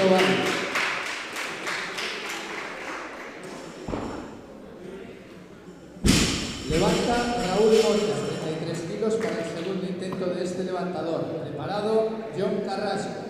válido. Levanta Raúl Montes, 33 kilos para el segundo intento de este levantador. Preparado, John Carrasco.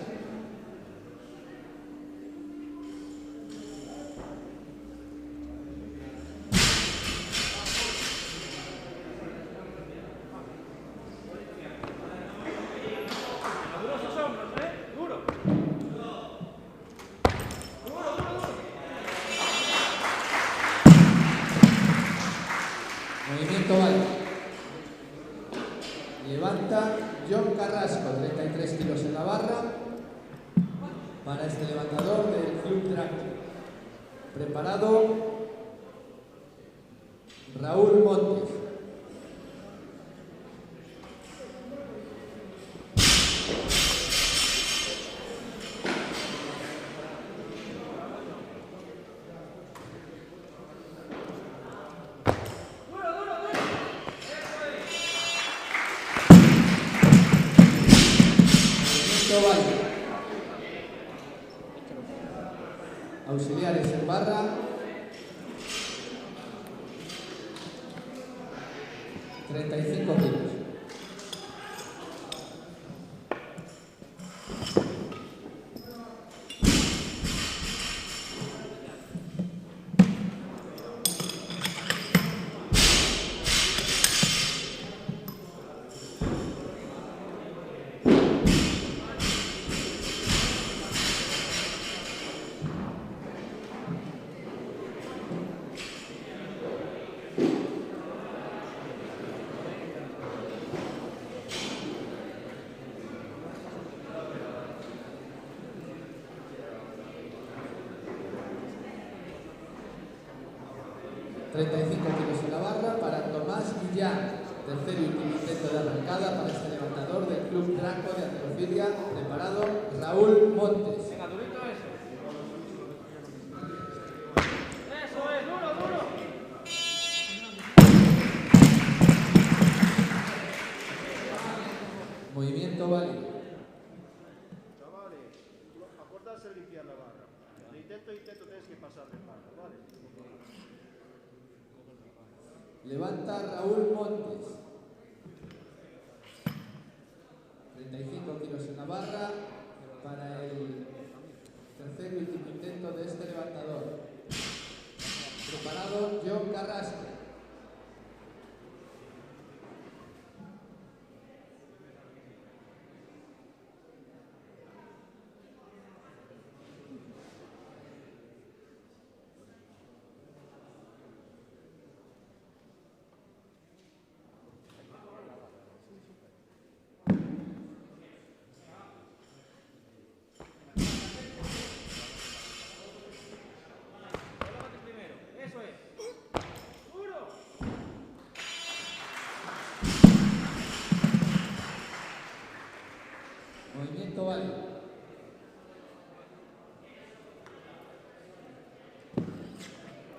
Movimiento válido. Levanta John Carrasco, 33 kilos en la barra, para este levantador del Club Draco. Preparado, Raúl Montes. Válido. Auxiliares en barra. $35 kilos. $35 kilos en la barra para Tomás Guillán, tercer y último intento de arrancada para este levantador del Club Draco de Halterofilia. Preparado, Raúl Montes. Venga, durito eso. Eso es, duro, duro. Movimiento válido. Chavales, acordarse de limpiar la barra. De intento a intento tienes que pasar de barra, ¿vale? Levanta Raúl Montes. 35 kilos en la barra para el tercer y último intento de este levantador. Preparado, John Carrasco. Movimiento válido.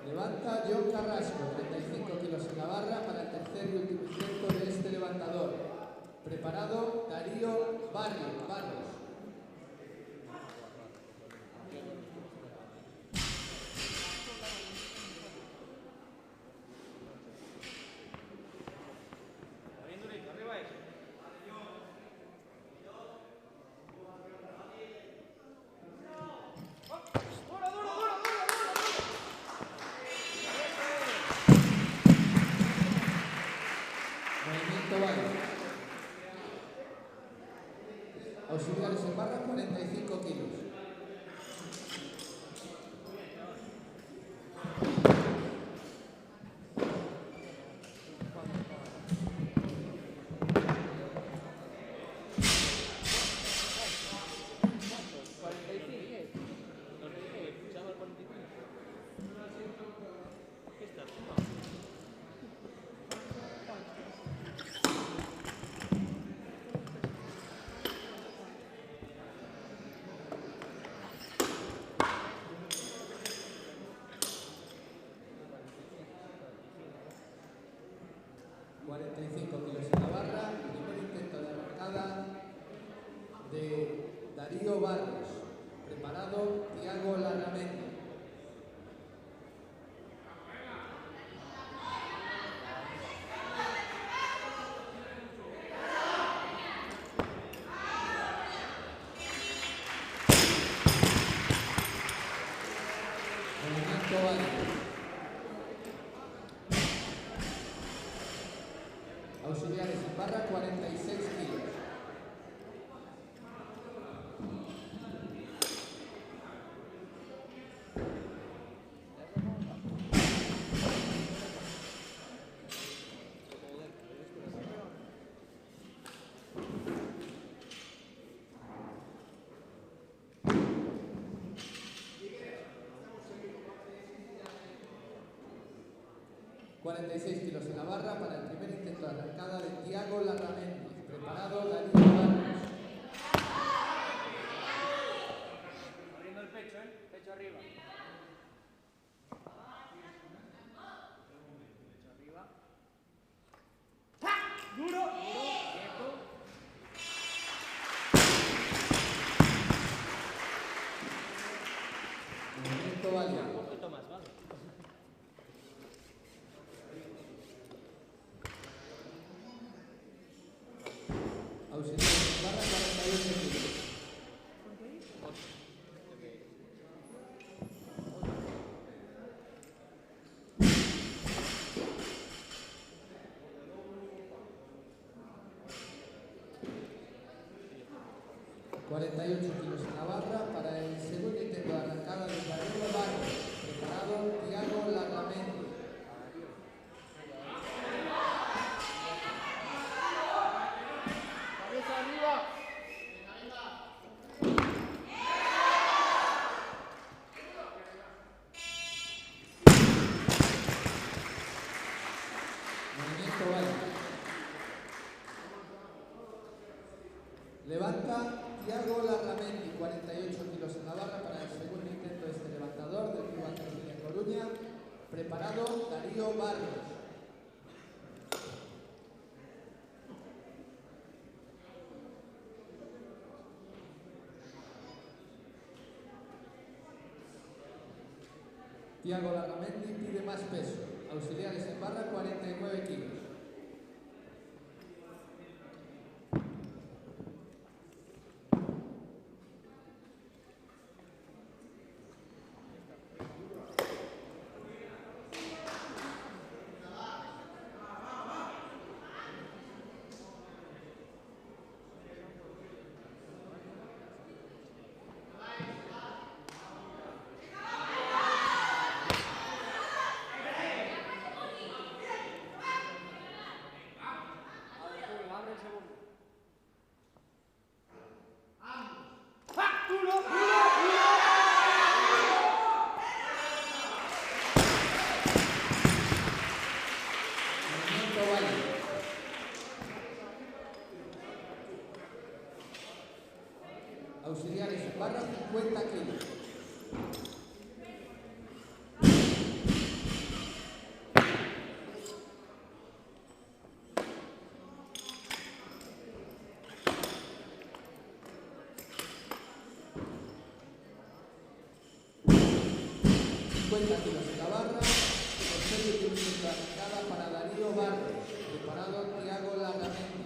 Levanta John Carrasco, 35 kilos en la barra para el tercer y último intento de este levantador. Preparado, Darío Barros. Movimiento válido. Auxiliares en barra, 45 kilos. Darío Barros, preparado, 46 kilos en la barra para el primer intento de arrancada de Tiago Larramendi. Preparado Darío Barros. Abriendo el pecho, pecho arriba. Pecho arriba. Duro, quieto. Movimiento válido. Un poquito más, ¿vale? Auxiliares en barra 48 kilos. kilos en la barra para el segundo intento de arrancada de Darío Barros. Preparado Tiago Larramendi. Cabeza arriba. Movimiento válido. Levanta Tiago Larramendi, 48 kilos en la barra para el segundo intento de este levantador del Club Alterofilia Coruña. Preparado Darío Barros. Tiago Larramendi pide más peso. Auxiliares en barra 49 kilos. Abre el segundo. Movimiento válido. Auxiliares en barra 50 kilos. Kilos en la barra, tercer y último intento de arrancada para Darío Barros. Preparado Tiago Larramendi.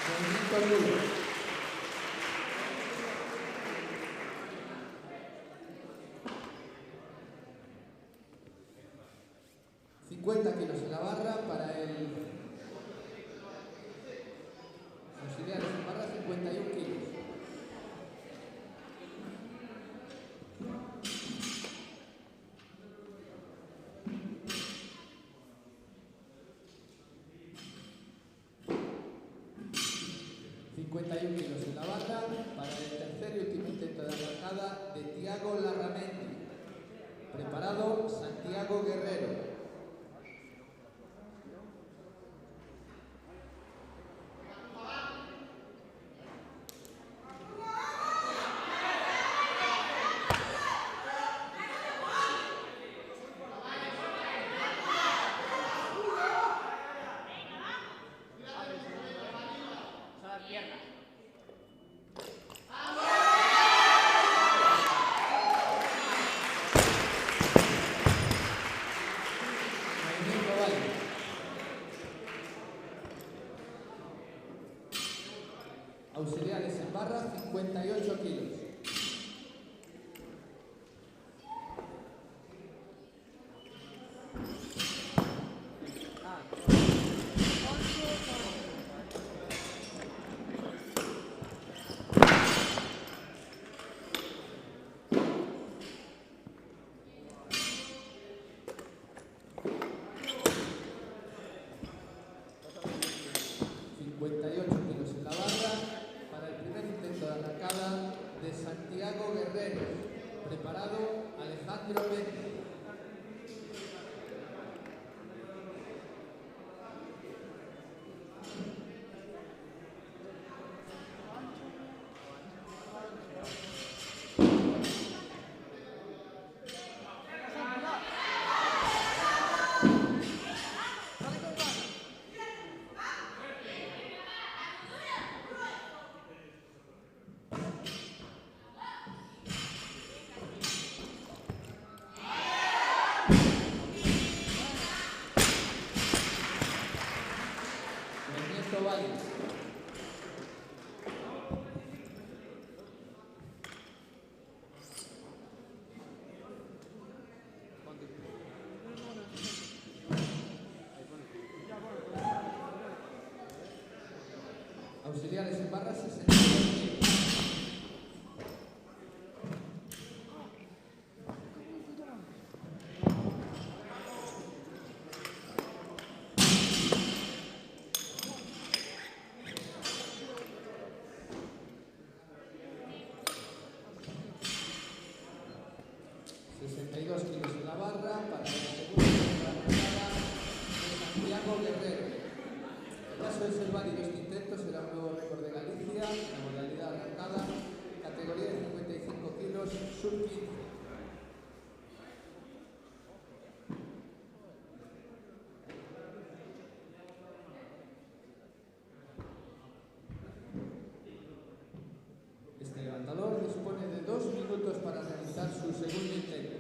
Movimiento duro. Kilos en la barra para el auxiliares en barra 51 kilos. Kilos en la barra para el tercer y último intento de arrancada de Tiago Larramendi. Preparado Santiago Guerrero. de Santiago Guerrero. Preparado Alejandro Méndez. Auxiliares en barra 62 kilos. En la barra para la segunda ronda de Santiago Guerrero. En caso de ser válido este intento, será un nuevo récord de Galicia en la modalidad arrancada, categoría de 55 kilos, sub-15. Este levantador dispone de 2 minutos para realizar su segundo intento.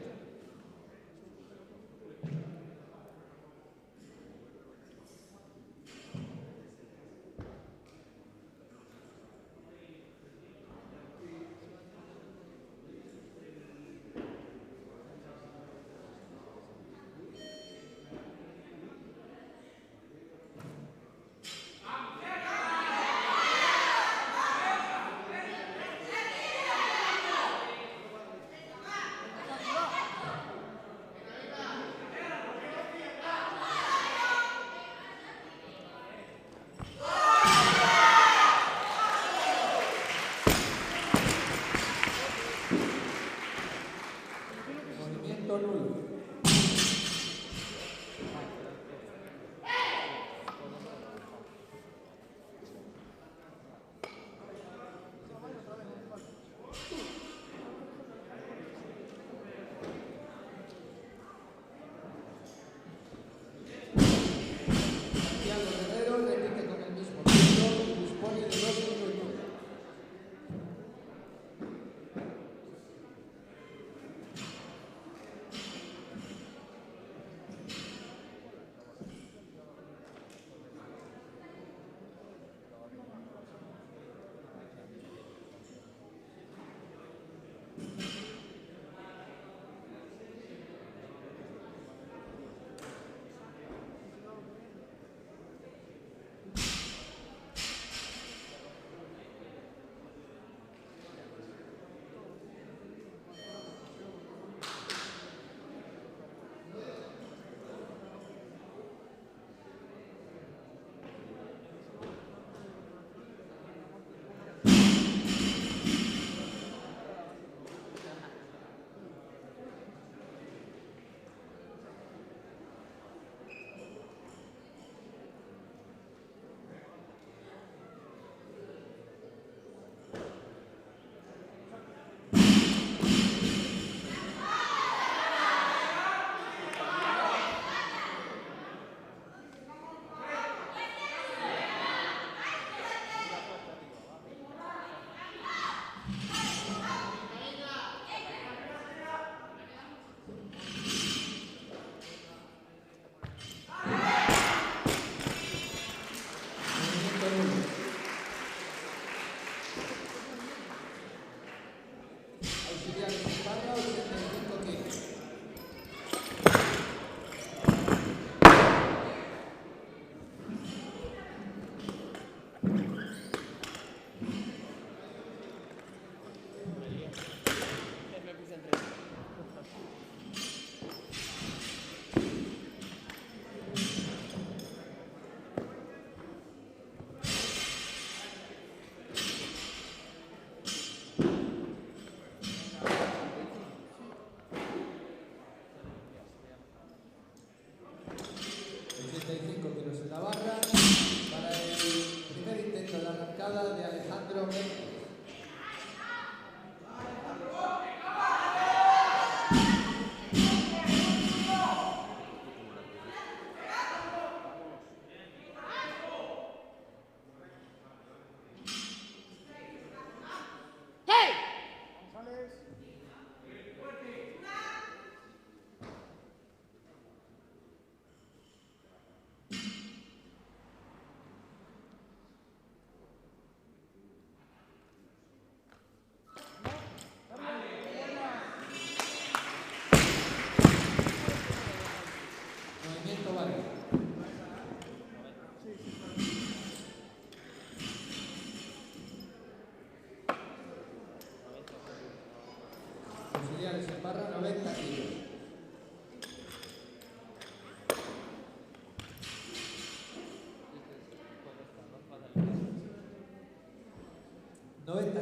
Auxiliares en barra, 90 kilos.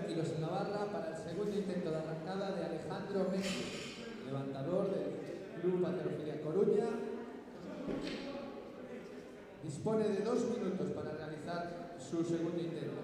Kilos en la barra para el segundo intento de arrancada de Alejandro Méndez, levantador del Club Halterofilia Coruña. Dispone de 2 minutos para realizar su segundo intento.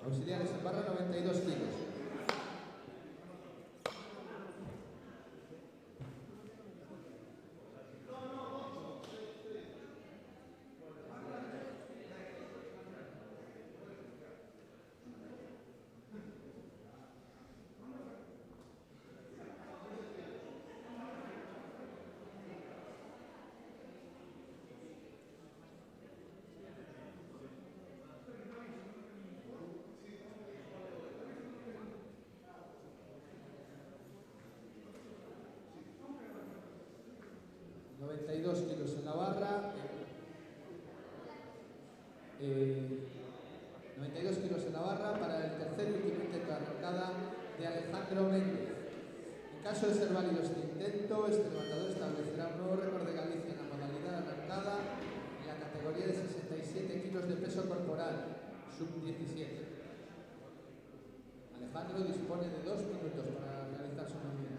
Auxiliares en barra, 92 kilos. Kilos en la barra, 92 kilos en la barra para el tercer y último intento de arrancada de Alejandro Méndez. En caso de ser válido este intento, este levantador establecerá un nuevo récord de Galicia en la modalidad de arrancada en la categoría de 67 kilos de peso corporal, sub-17. Alejandro dispone de 2 minutos para realizar su movimiento.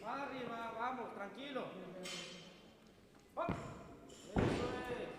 Arriba, vamos, tranquilo. ¡Hop! Eso es.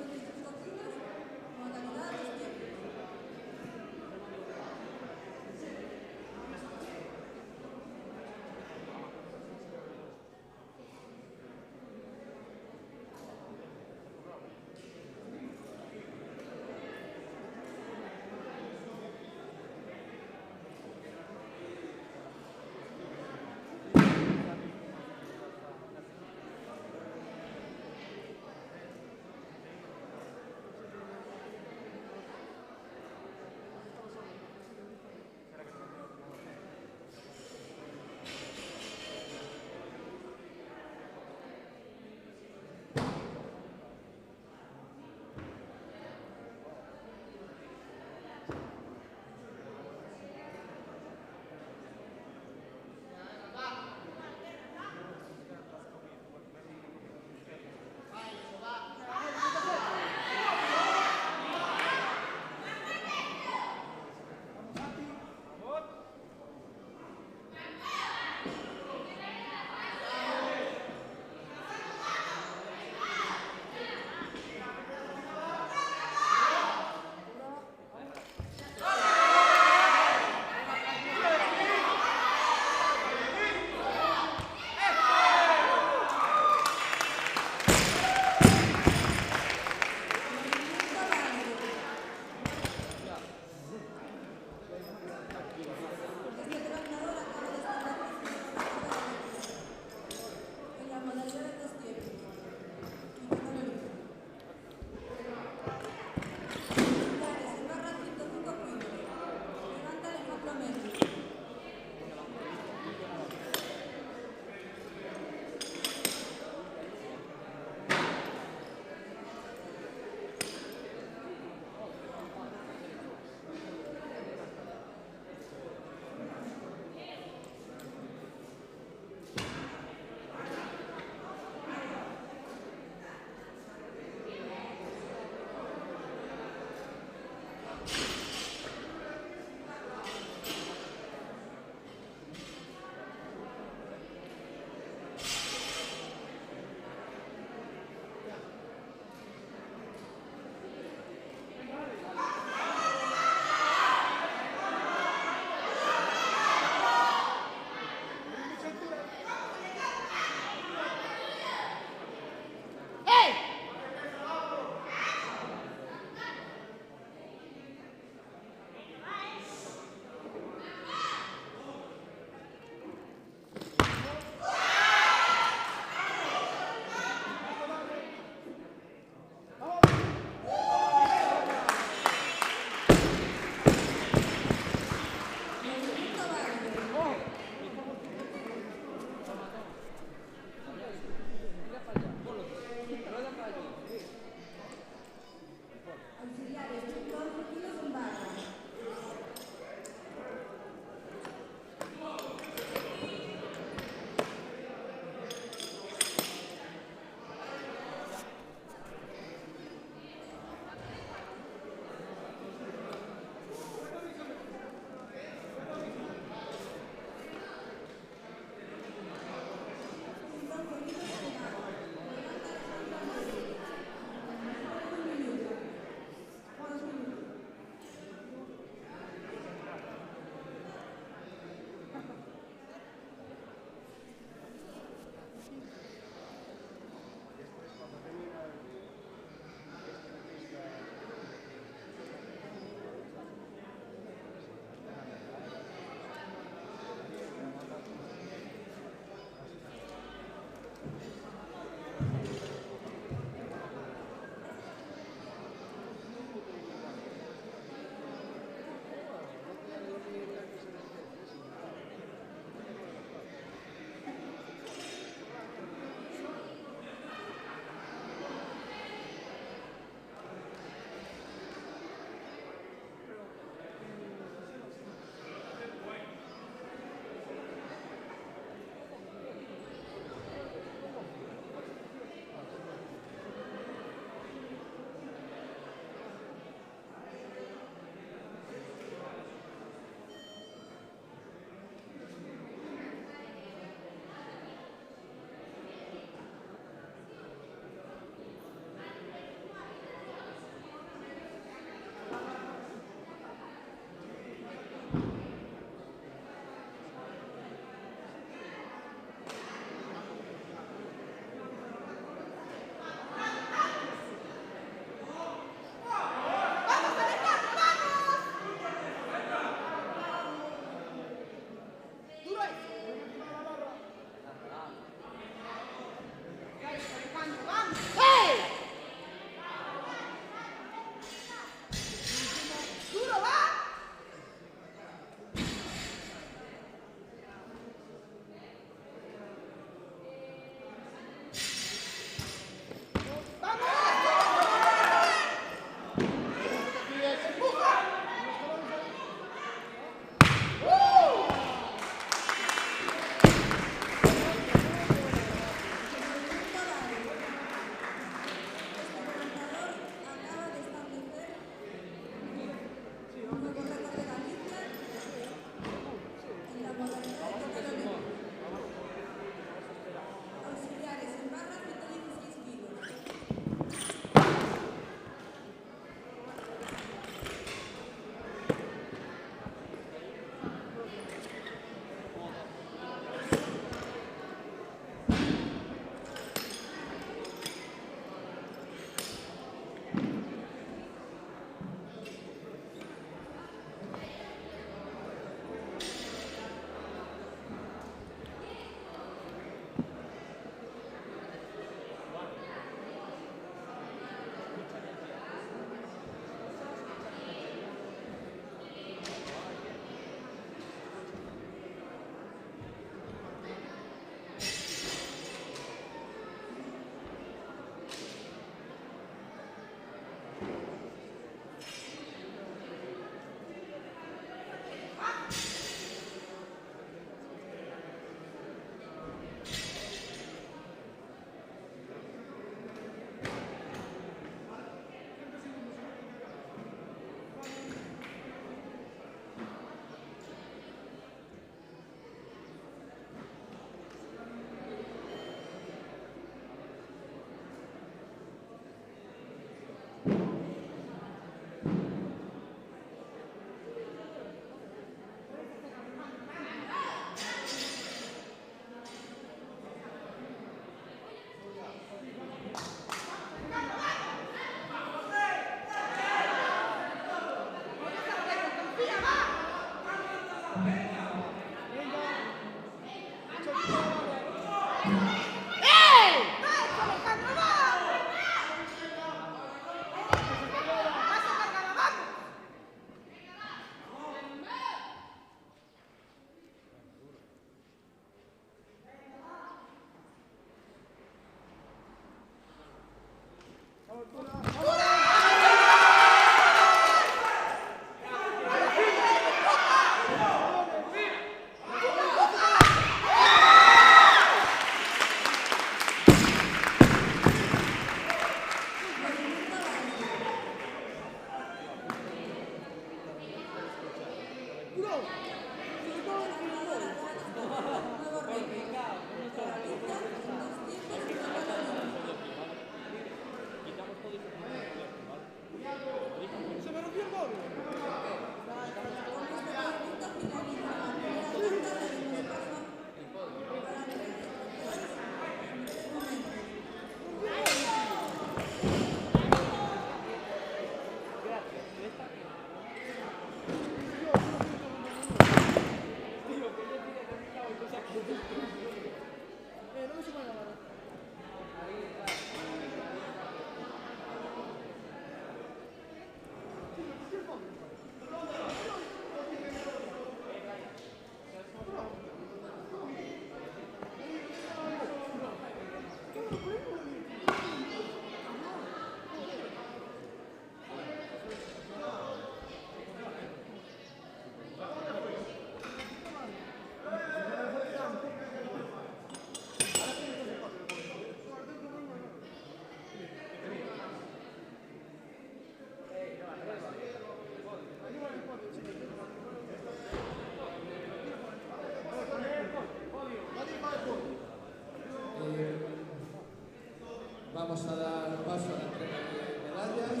Vamos a dar paso a la entrega de medallas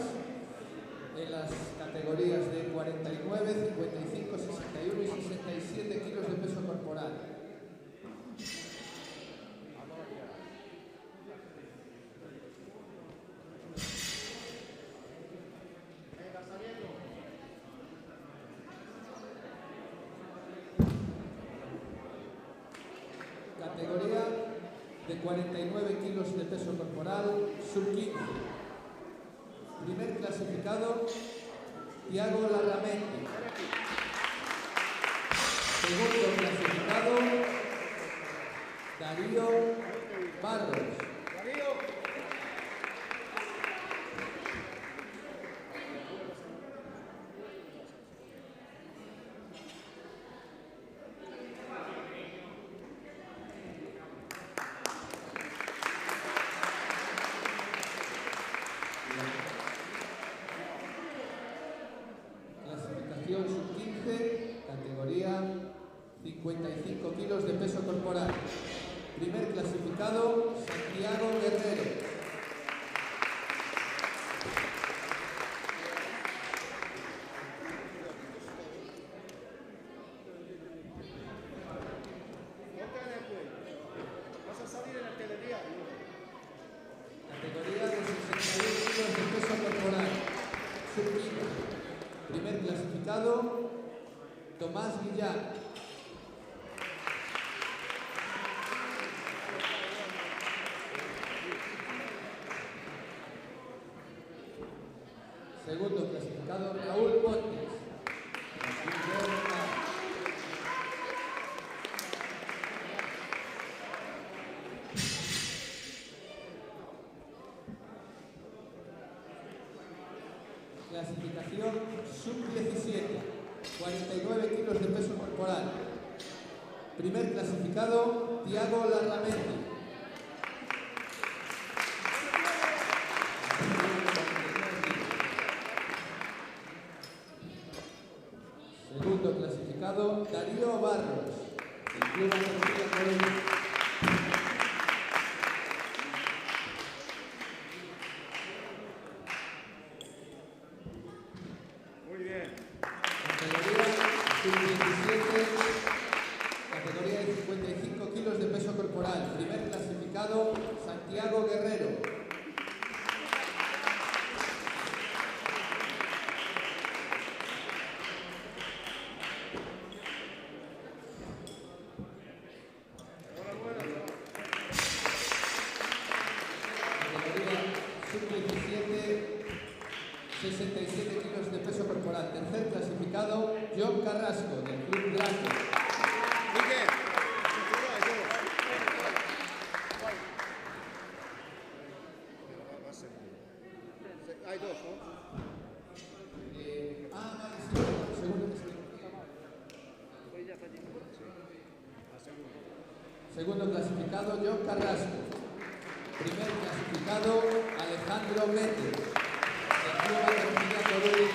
en las categorías de 49, 55, 61 y 67 kilos de peso corporal. Categoría de 49 kilos de peso corporal, sub-15. Primer clasificado, Tiago Larramendi. Segundo clasificado, Darío Barros. Clasificación sub-15, categoría 55 kilos de peso corporal. Primer clasificado, Santiago Guerrero. Vas a salir en el telediario. Categoría de 61 kilos de peso corporal, sub-15. Primer clasificado, Tomás Villar. Segundo clasificado, Raúl Montes. Clasificación sub-17, 49 kilos de peso corporal. Primer clasificado, Tiago Larramendi. Segundo clasificado, Darío Barros. El Club Andalucía Colombia. Categoría de 55 kilos de peso corporal. Primer clasificado, Santiago Guerrero. Categoría sub-17, 67 kilos de peso corporal. Tercer clasificado, John Carrasco, del Club Blanco. Hay dos, ¿no? Vale, sí, segundo. Segundo clasificado, John Carrasco. Primer clasificado, Alejandro Méndez, del Club Andalucía Colombia.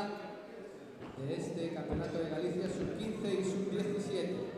final de este Campeonato de Galicia Sub-15 y Sub-17.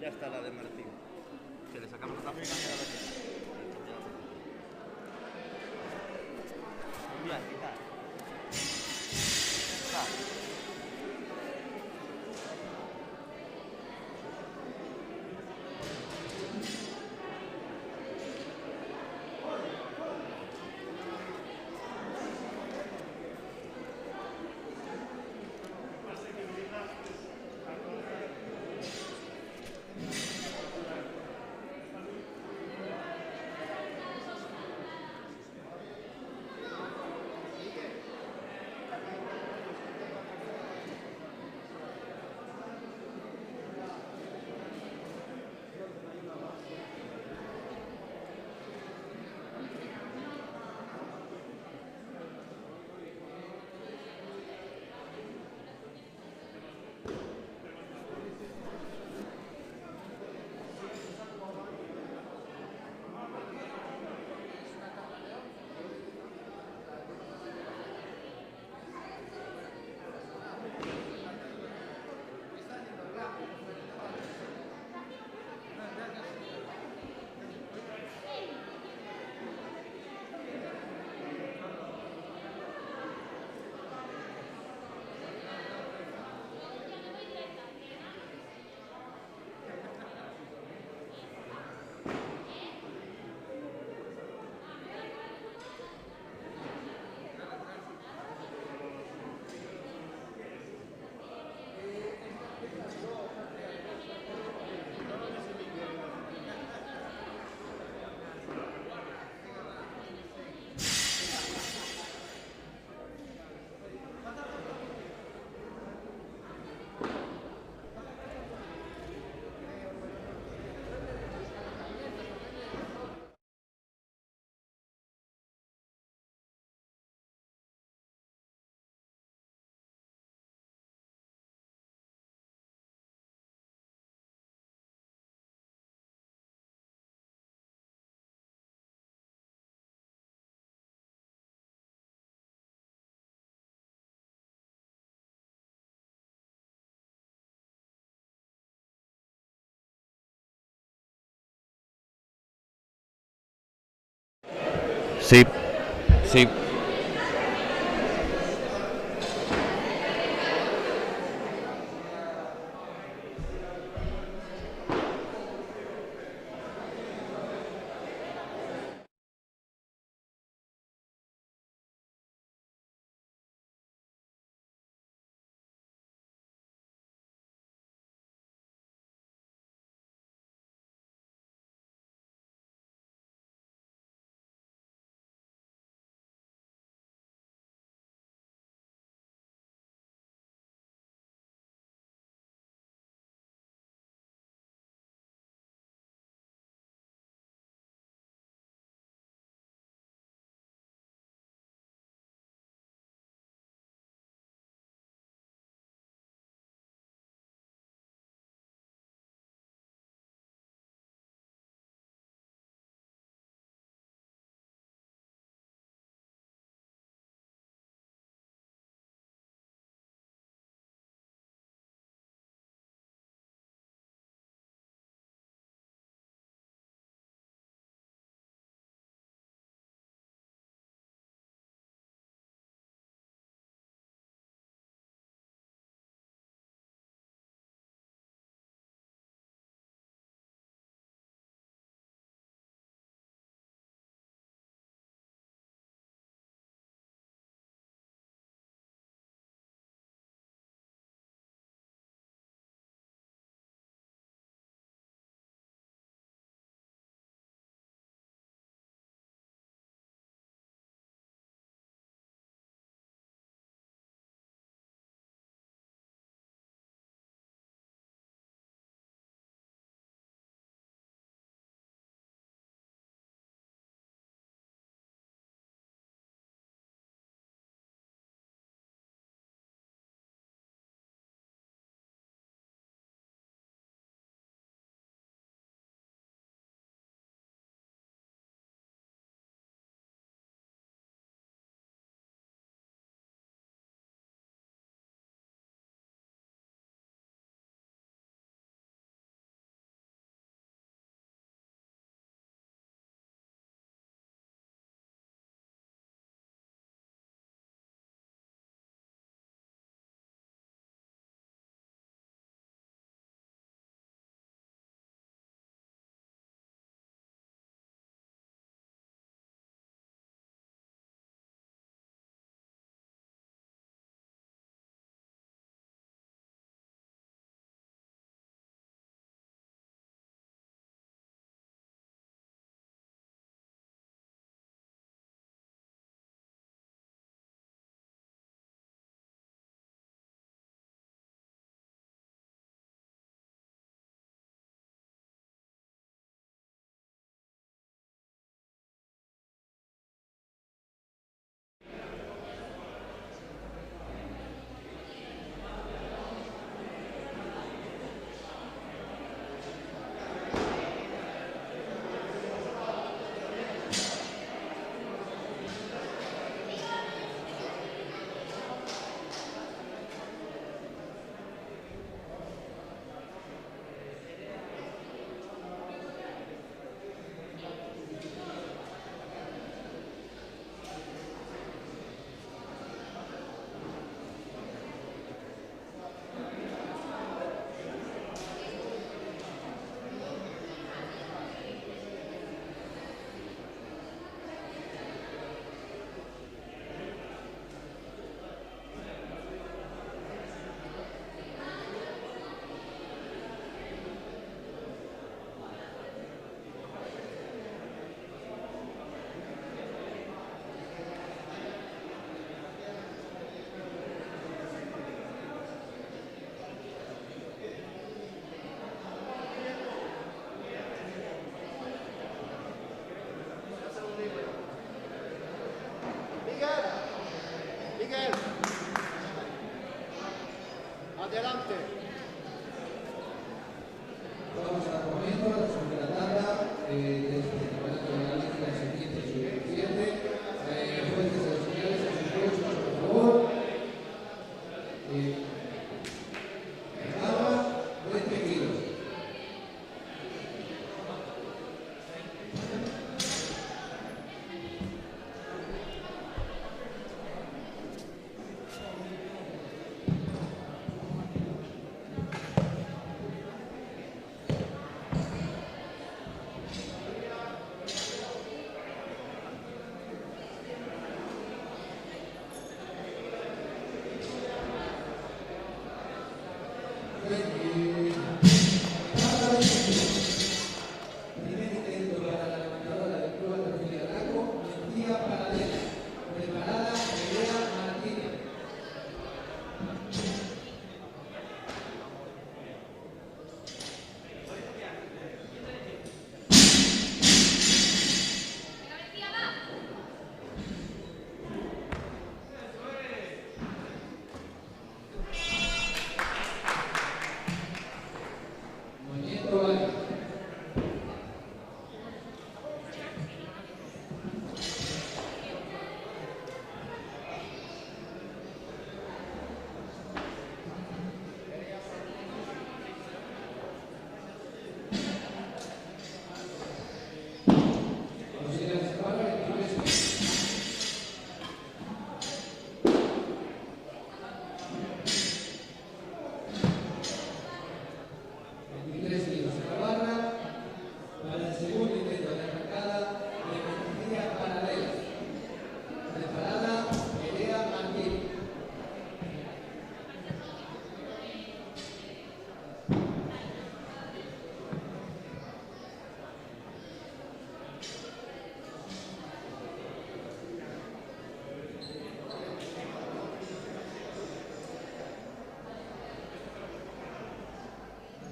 Ya está la de Martín. Que le sacamos la táctica y la Bien, quitar. Sí, sí.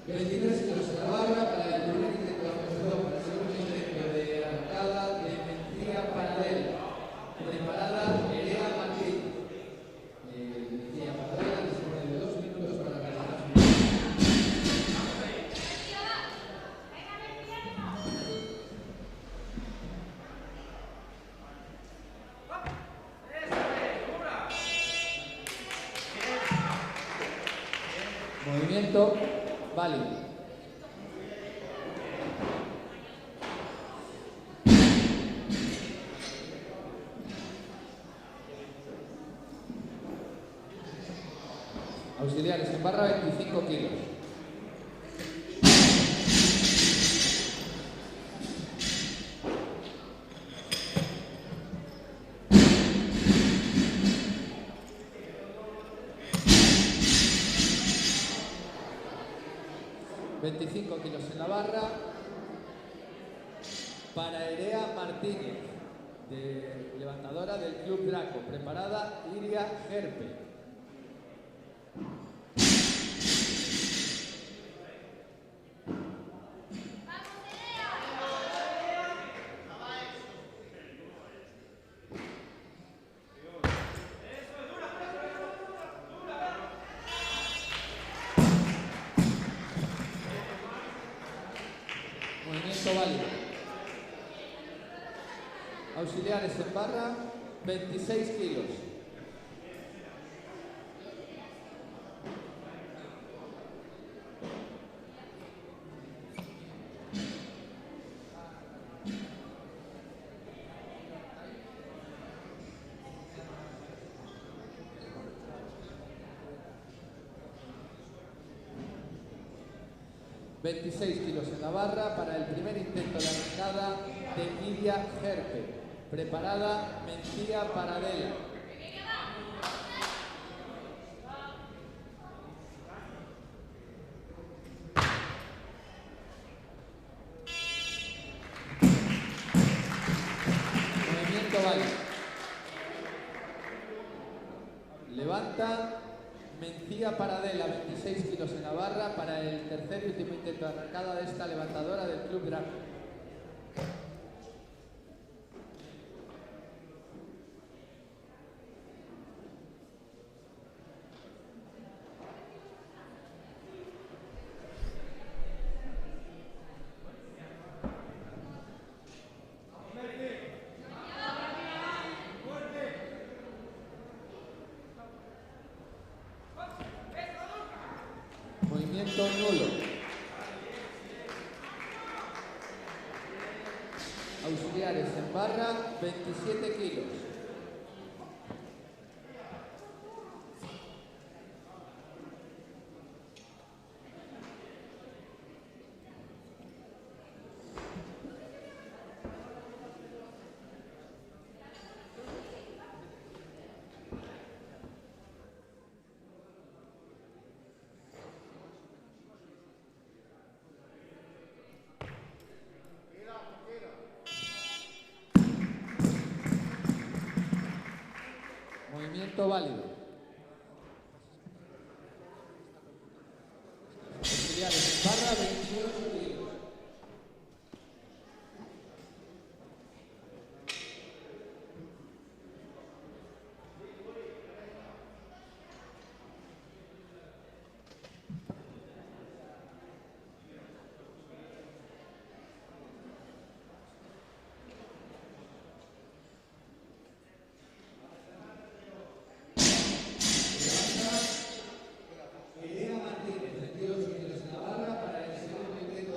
23 kilos en la barra para el primer intento de apertura, para el segundo intento de arrancada de Mencía Paradela. Preparada Nerea Martín. Mencía Paradela dispone de 2 minutos para realizar su movimiento válido. Auxiliares en barra 25 kilos. Kilos en la barra para Erea Martínez, levantadora del Club Draco. Preparada Iria Gerpe. Movimiento válido. Auxiliares en barra, 26 kilos. Kilos en la barra para el primer intento de arrancada de Iria Gerpe. Preparada Mencía Paradela. Movimiento válido. Levanta Mencía Paradela, 26 kilos en la barra para el tercer y último intento de arrancada de esta levantadora del Club Draco. Movimiento nulo. Auxiliares en barra, 27 kilos. Movimiento válido. Auxiliares en barra, 28 kilos. Erea Martínez, 22 kilos en la barra para el segundo intento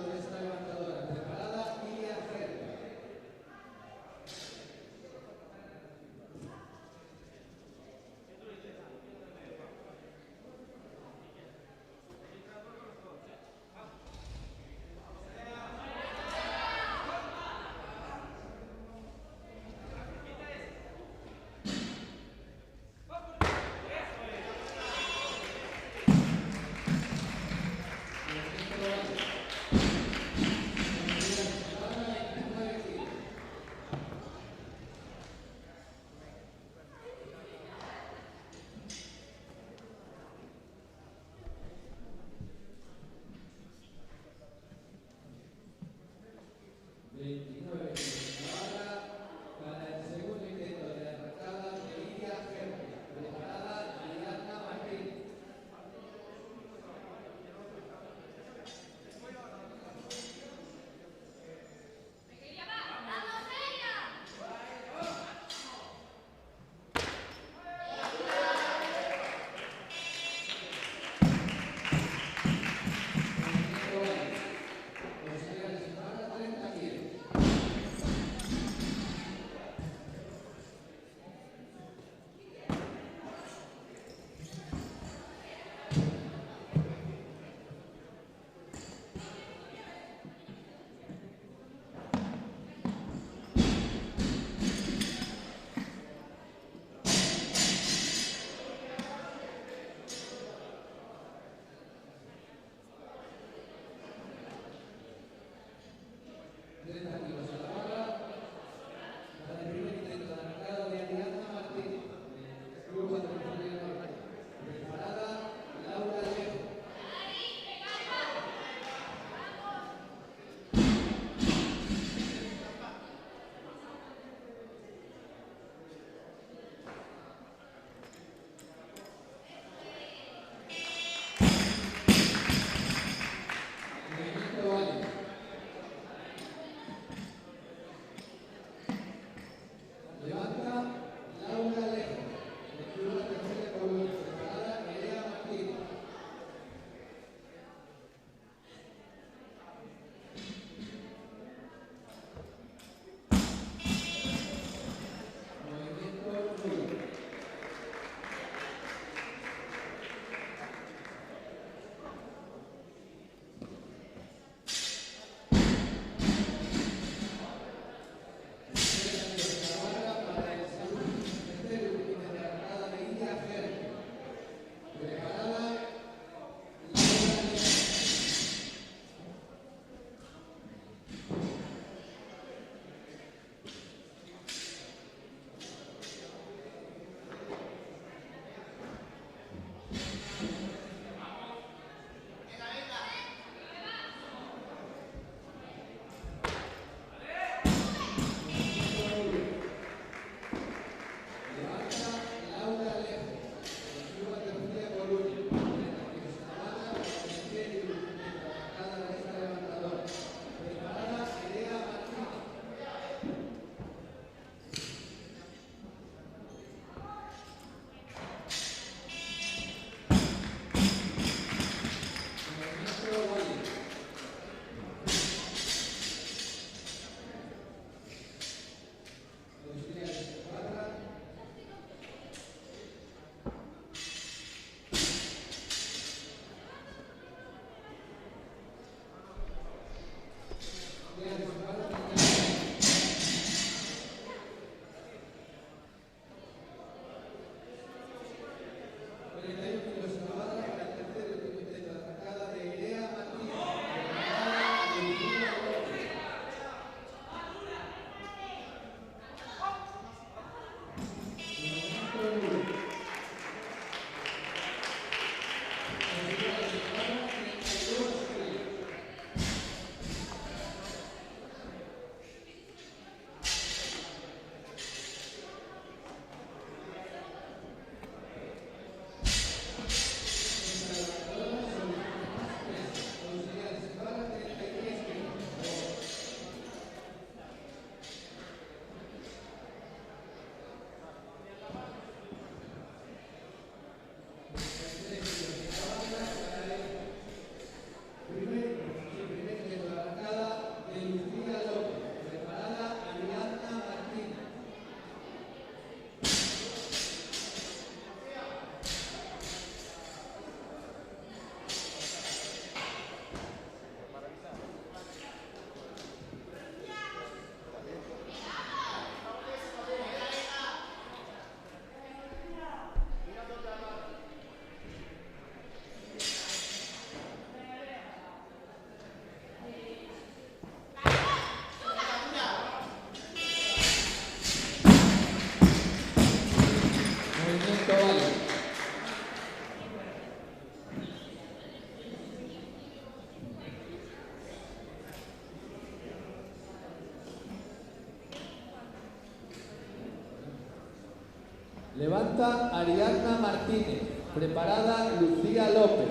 Levanta Ariadna Martínez. Preparada Lucía López.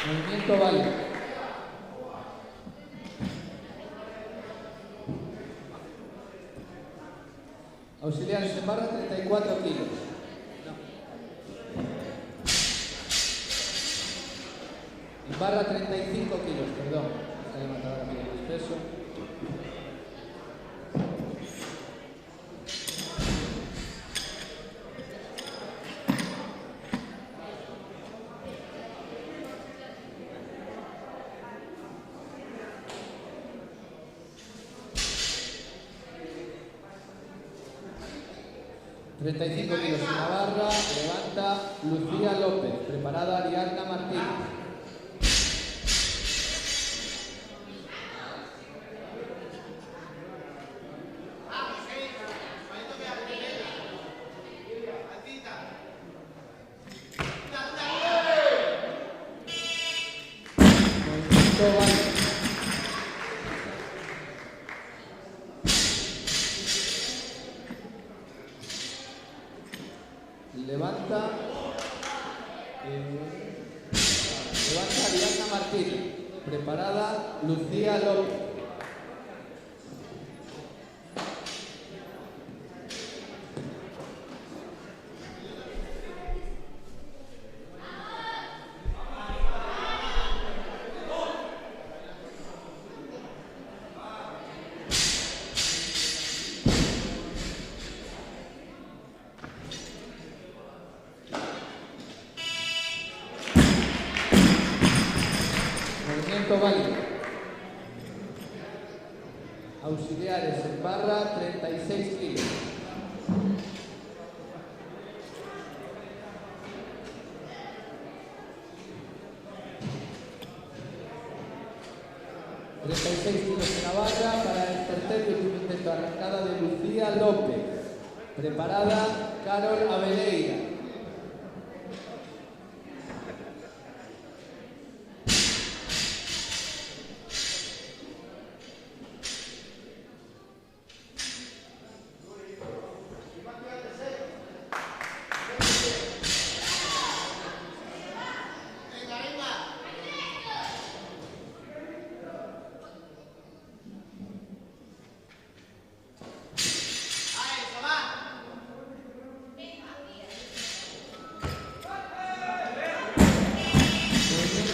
Movimiento válido. Auxiliares en barra 34 kilos. En barra 35 kilos, perdón. Está levantado ahora mismo más peso. ...35 kilos en la barra, levanta Lucía López, preparada Ariadna Martínez. Movimiento válido. Levanta Ariadna Martínez, preparada Lucía López. Movimiento válido. Auxiliares en barra 36 kilos. En la barra para el tercer y último intento, arrancada de Lucía López. Preparada Carol Abeleira.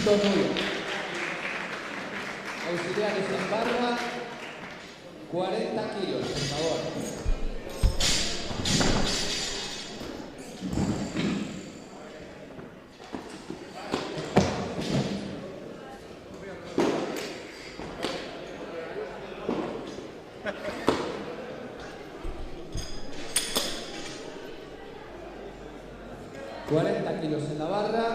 Nulo. Auxiliares en barra 40 kilos, por favor. Kilos en la barra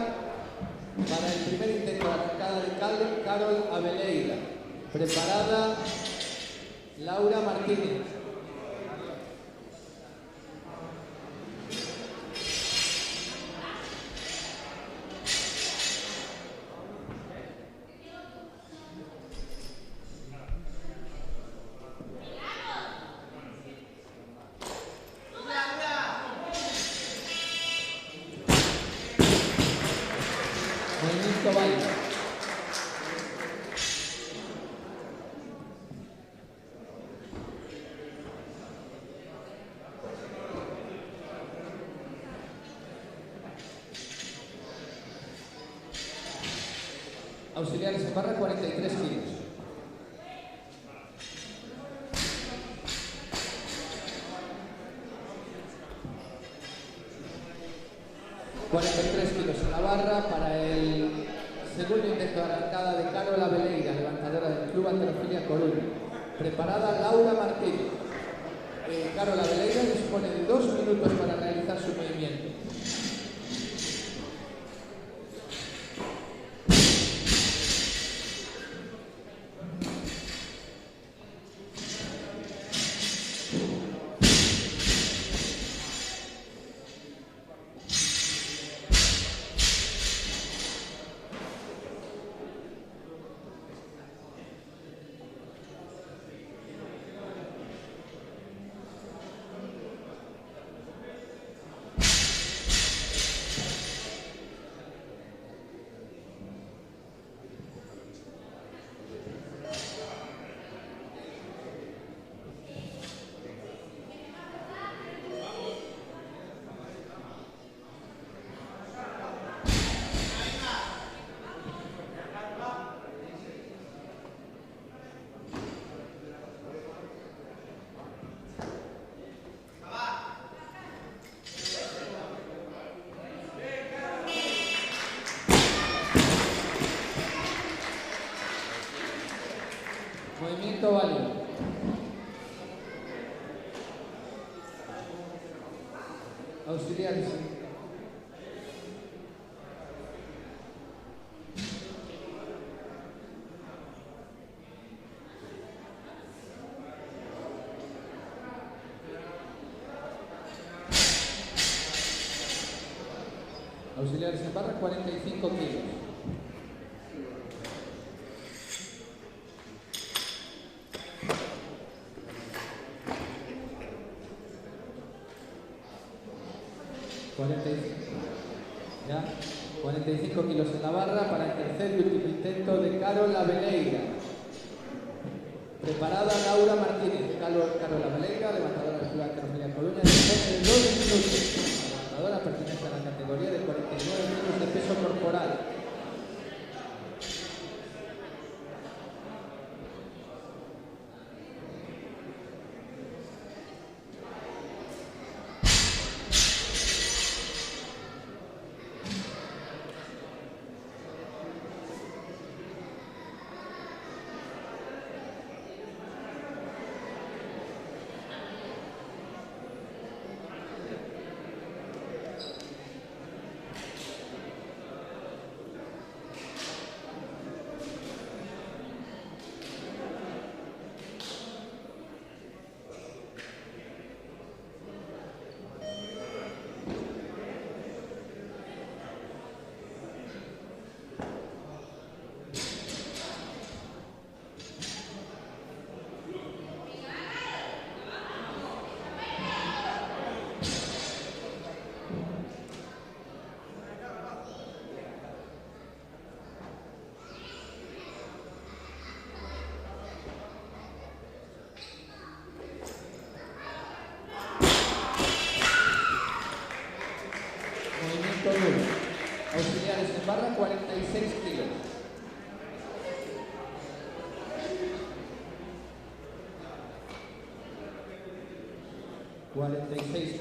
para el primer intento de arrancada de Carol Abeleira. Preparada Laura Martínez. Movimiento válido. Auxiliares en barra 43 kilos. En la barra para el segundo intento de arrancada de Carol Abeleira, levantadora del Club Halterofilia Coruña. Preparada Laura Martínez. Carol Abeleira dispone de 2 minutos para realizar su movimiento. Auxiliares. Auxiliares en barra, 45 kilos. Ya, 45 kilos en la barra para el tercer y último intento de Carol Abeleira. Preparada Laura Martínez. Carol Abeleira, levantadora de Ciudad Carolina Colonia, dispone de 2 minutos. La levantadora pertenece a la categoría de 49 kilos de peso corporal. Auxiliares en barra, 46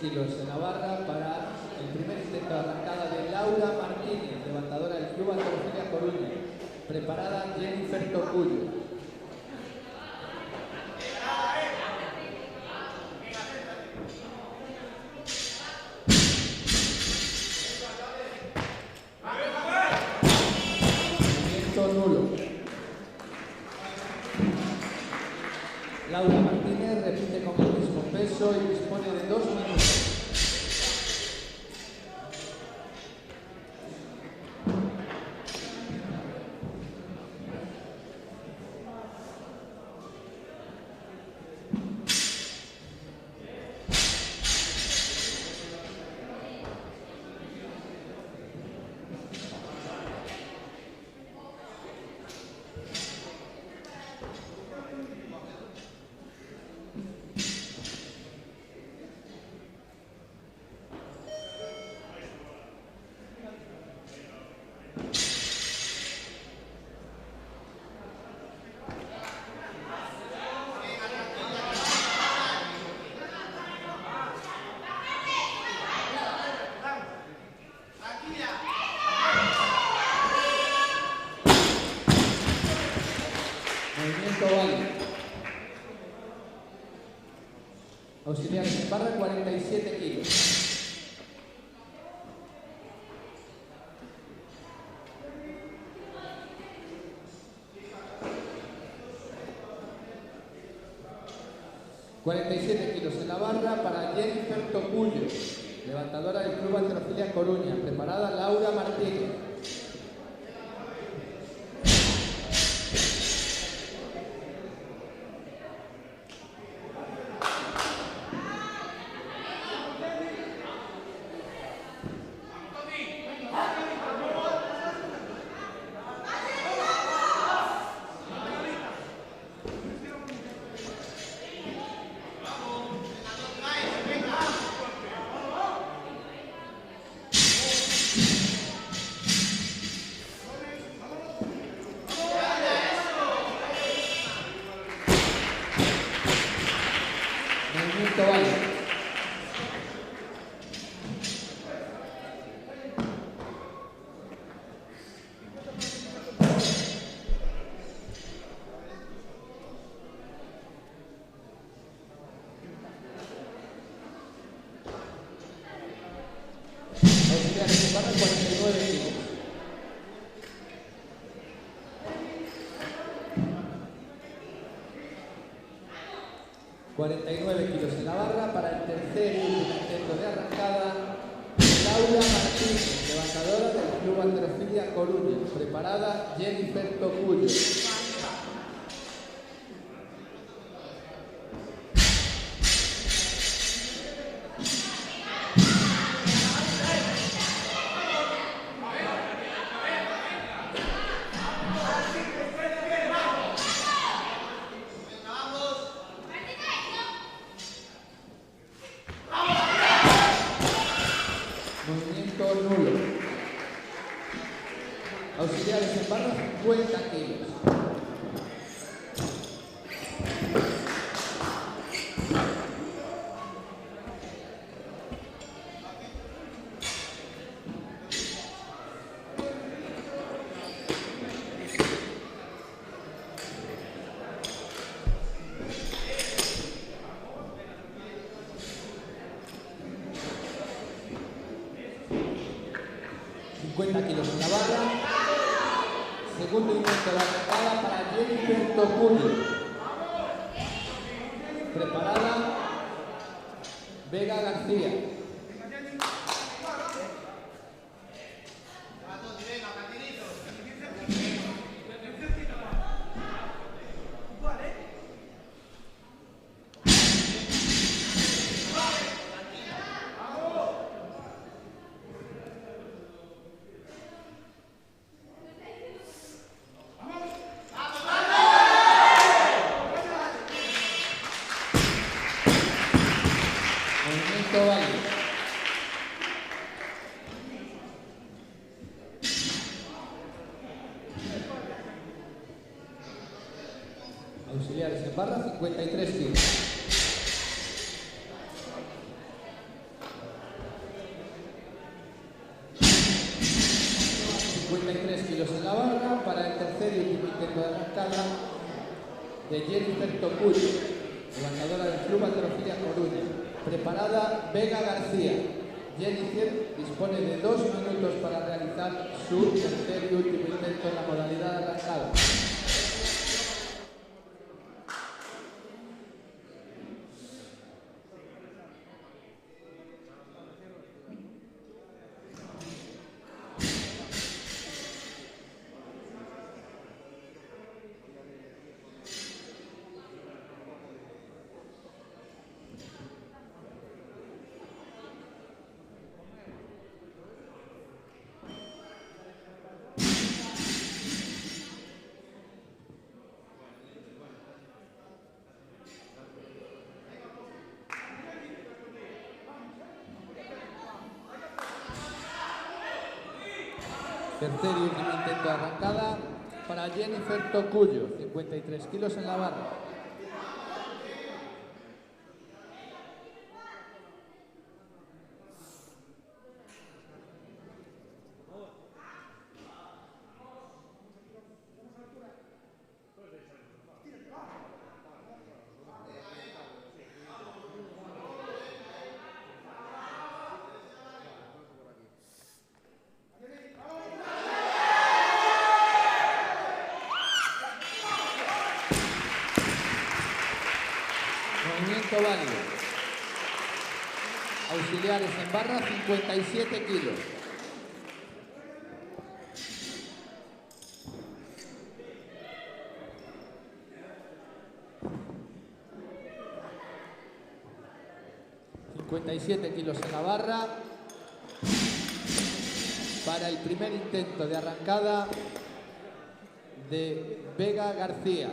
kilos. En la barra para el primer intento de arrancada de Laura Martínez, levantadora del Club Andalucía Coruña. Preparada Jennifer Tocuyo. Nulo. Laura Martínez repite con el mismo peso y dispone de 2 minutos. Auxiliares en barra, 47 kilos. En la barra para Jennifer Tocuyo, levantadora del Club Andalucía Coruña. Preparada Laura Martínez. barra, 49 kilos. ...49 kilos en la barra para el tercer y último intento de arrancada. Laura Martínez, levantadora del Club Halterofilia Coruña. Preparada Jennifer Tocuyo. Movimiento nulo. Auxiliares en barra, 50 kilos. Kilos en la barra. Segundo intento de arrancada para Jennifer Tocuyo. Preparada Vega García. Válido. Auxiliares en barra, 53 kilos. En la barra para el tercer y último intento de arrancada de Jennifer Tocuyo, levantadora del Club Halterofilia Coruña. Preparada Vega García. Jennifer dispone de 2 minutos para realizar su tercer y último intento en la modalidad de arrancada. Tercer y último intento de arrancada para Jennifer Tocuyo, 53 kilos en la barra. Movimiento válido. Auxiliares en barra, 57 kilos. ...kilos en la barra para el primer intento de arrancada de Vega García.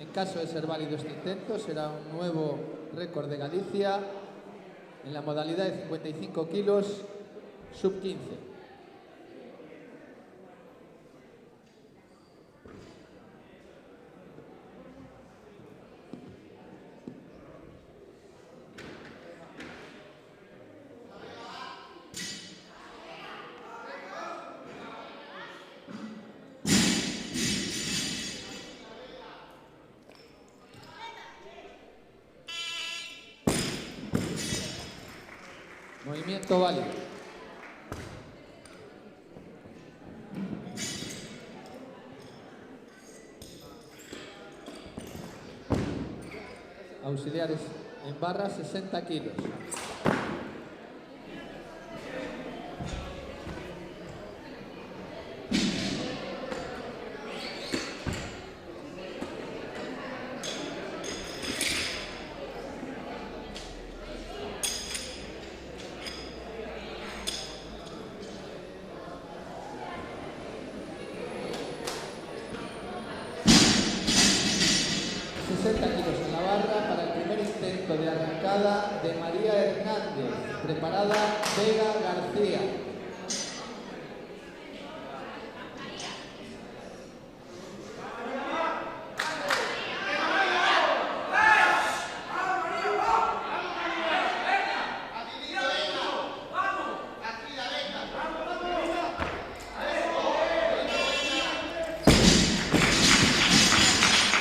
En caso de ser válido este intento, será un nuevo récord de Galicia en la modalidad de 55 kilos sub-15. Movimiento válido. Auxiliares en barra 60 kilos. De arrancada de María Hernández. Preparada Vega García.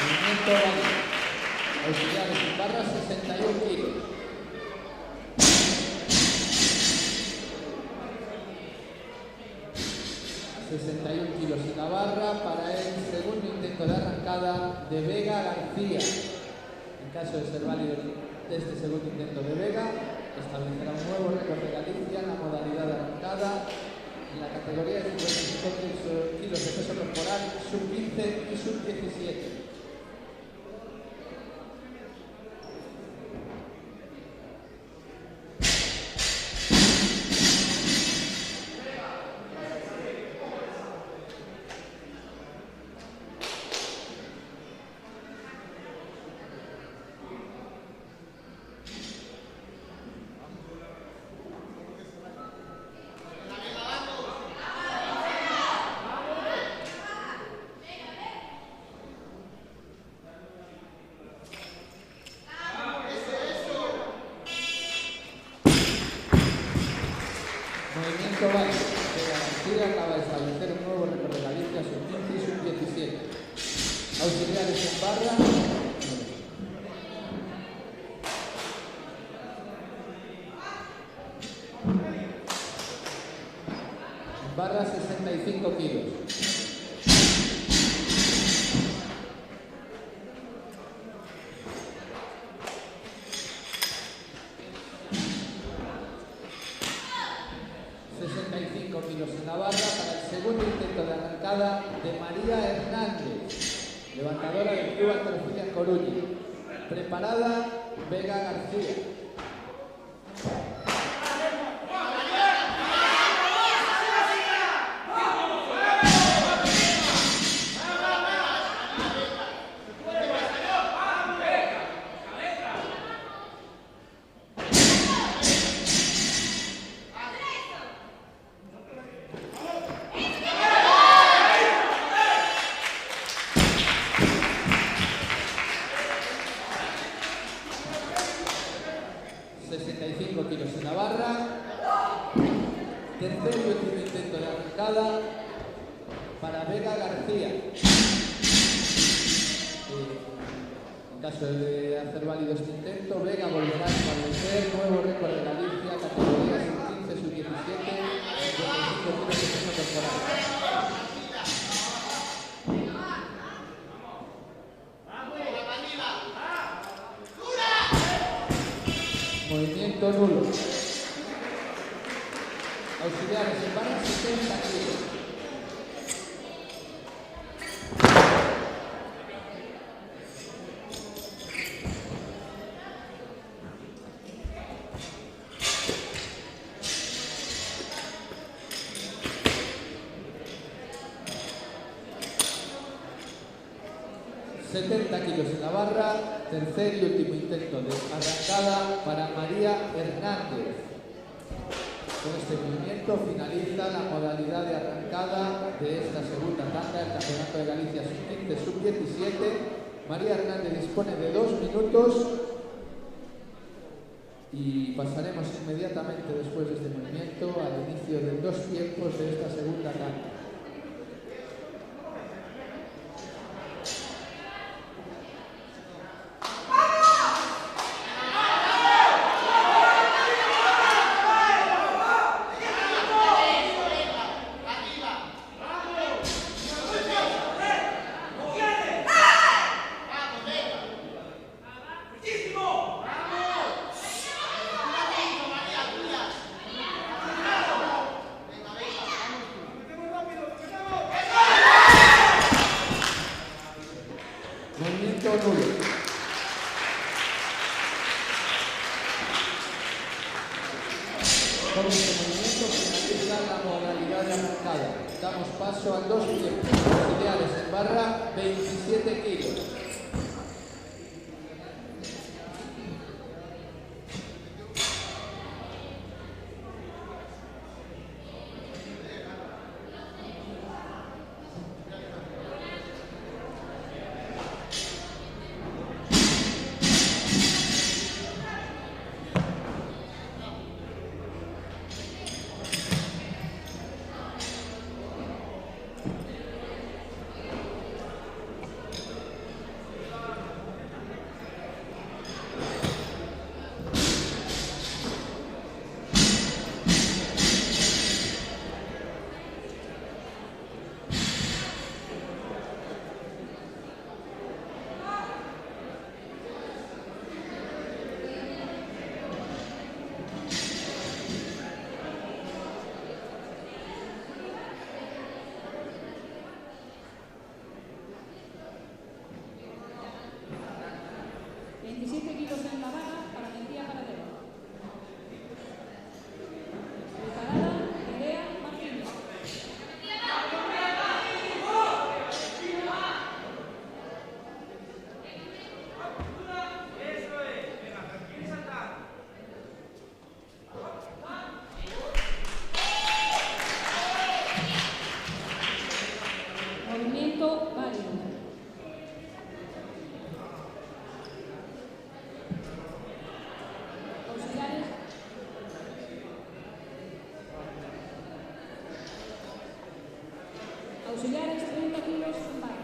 Movimiento válido. Auxiliares en barra 61 kilos. En la barra para el segundo intento de arrancada de Vega García. En caso de ser válido este segundo intento de Vega, establecerá un nuevo récord de Galicia en la modalidad de arrancada en la categoría de 55 kilos de peso corporal, sub-15 y sub-17. Movimiento válido. Vega García acaba de establecer un nuevo récord de Galicia sub-15 y sub-17. Auxiliares en barra. En barra 65 kilos. En la barra para el segundo intento de arrancada de María Hernández, levantadora del Club Alterofilia en Coruña. Preparada Vega García. En la barra, tercer y último intento de arrancada para Vega García. En caso de hacer válido este intento, Vega volverá a establecer nuevo récord de Galicia, categoría sub-15, sub-17, 55 kilos de peso corporal. Movimiento nulo. Auxiliares en barra 70 kilos. En la barra, tercer y último intento de arrancada para María Hernández. Con este movimiento finaliza la modalidad de arrancada de esta segunda tanda del Campeonato de Galicia sub-15, sub-17. María Hernández dispone de 2 minutos y pasaremos inmediatamente después de este movimiento al inicio de 2 tiempos de esta segunda tanda. Muchísimo. Con este movimiento finaliza la modalidad de arrancada. Damos paso a 2 tiempos. Auxiliares en barra, 27 kilos. Auxiliares 30 kilos en barra.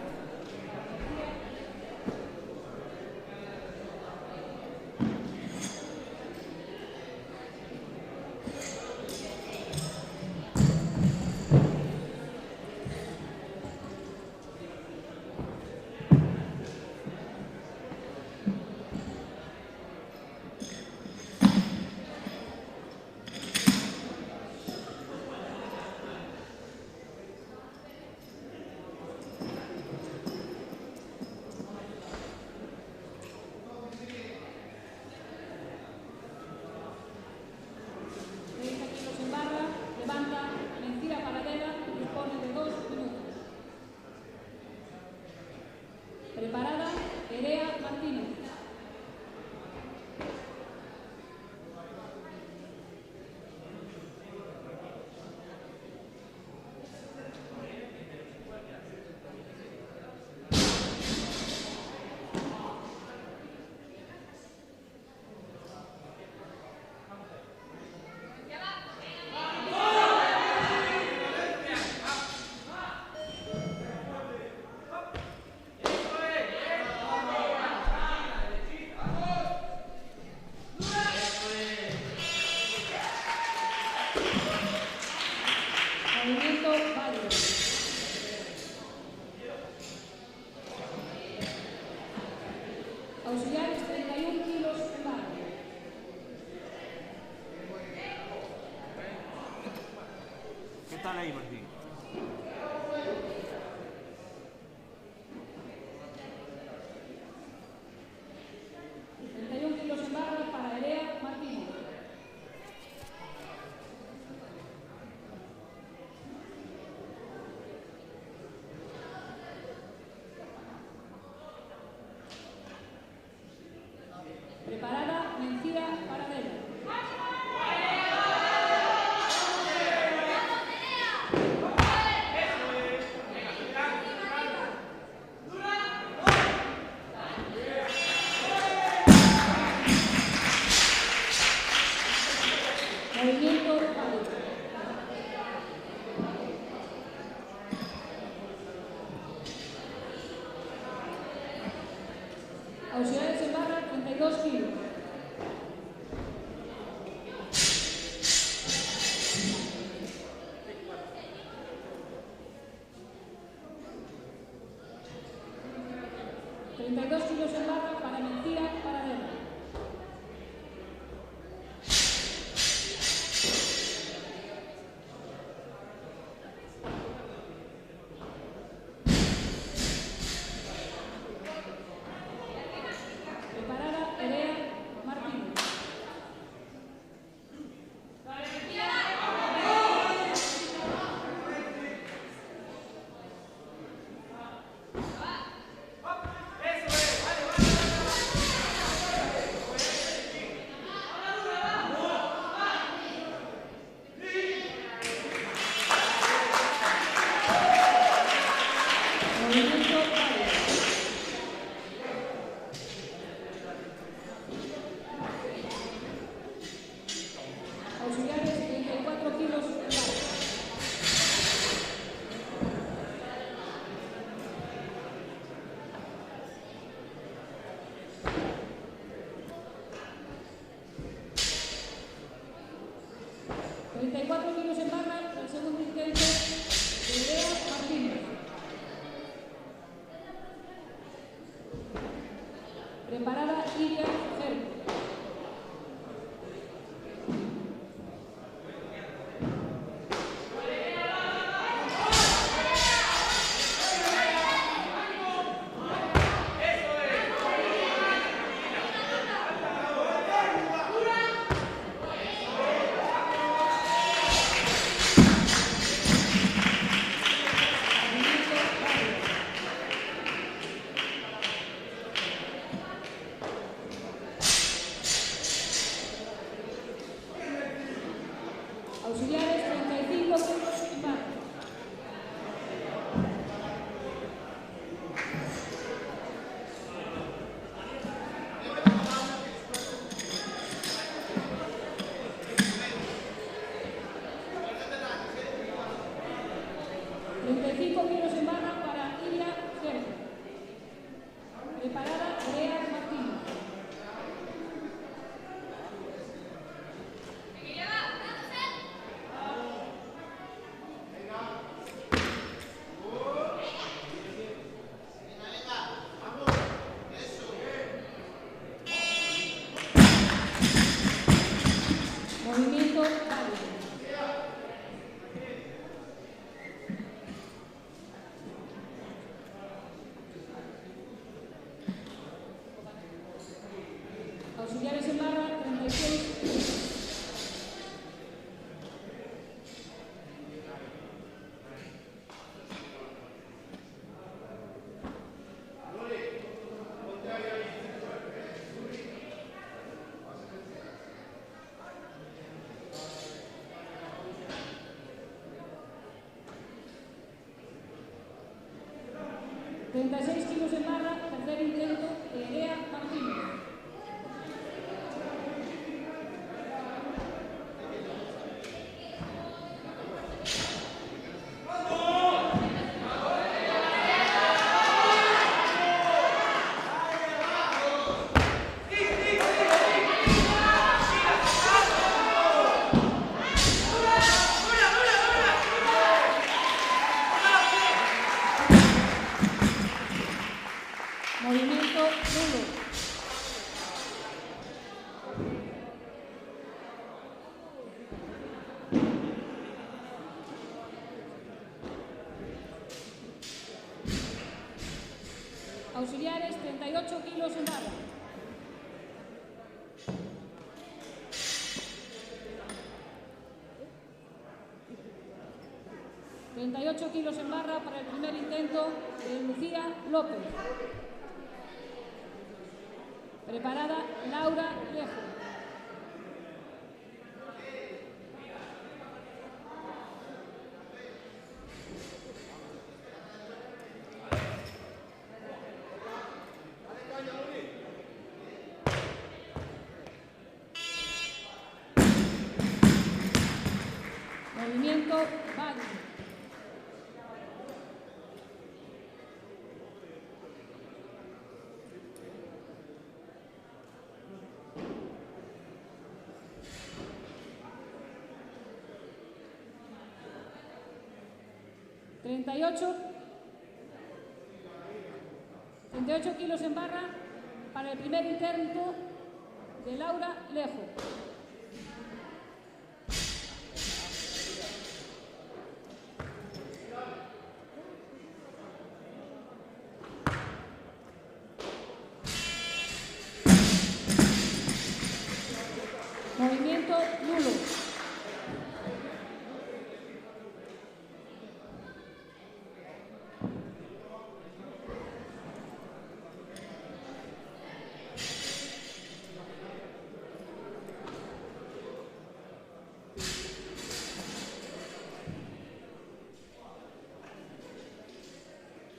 Preparada, Perea Martínez. Movimiento válido. Auxiliares 31 kilos en barra. ¿Qué tal ahí, Martín? Preparada, Mencía Paradela. Movimiento válido. Auxiliares en barra, 32 kilos. En barra para Mencía Paradela. Preparada, Perea Martínez. 34 kilos en barra para el segundo intento de Nerea Martínez. Preparada Iria Gerpe. Auxiliares 35 kilos en barra. Kilos en barra para Iria Gerpe. Preparada Nerea Martínez. Movimiento válido. Auxiliares en barra 36 kilos. Kilos en barra, tercer intento de Nerea Martínez. Movimiento nulo. Auxiliares 38 kilos en barra. Kilos en barra para el primer intento de Lucía López. Preparada Laura Lejo. Movimiento válido. $38 kilos en barra para el primer intento de Laura Lejo. Movimiento nulo.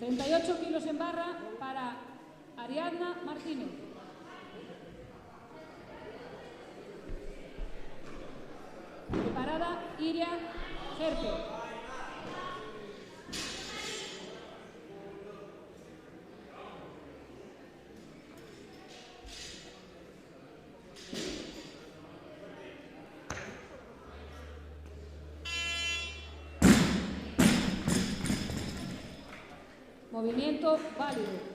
$38 kilos en barra para Ariadna Martínez. Preparada Iria Gerpe. Movimiento válido.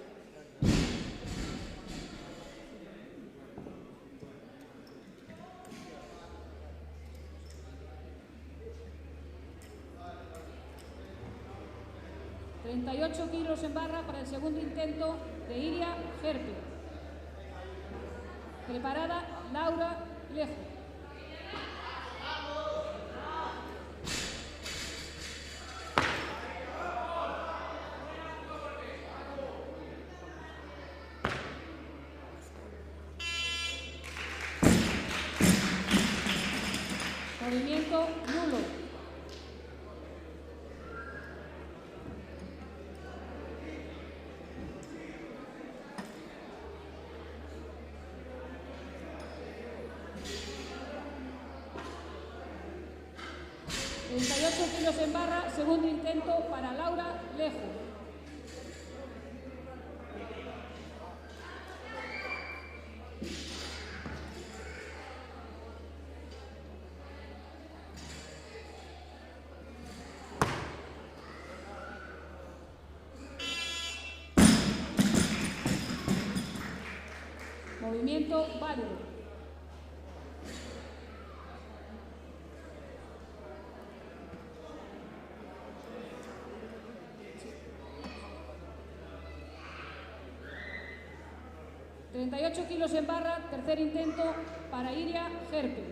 ...38 kilos en barra para el segundo intento de Iria Gerpe. Preparada Laura Lejo. Movimiento nulo. Kilos en barra, segundo intento para Laura Lejo. Movimiento válido. ...38 kilos en barra, tercer intento para Iria Gerpe.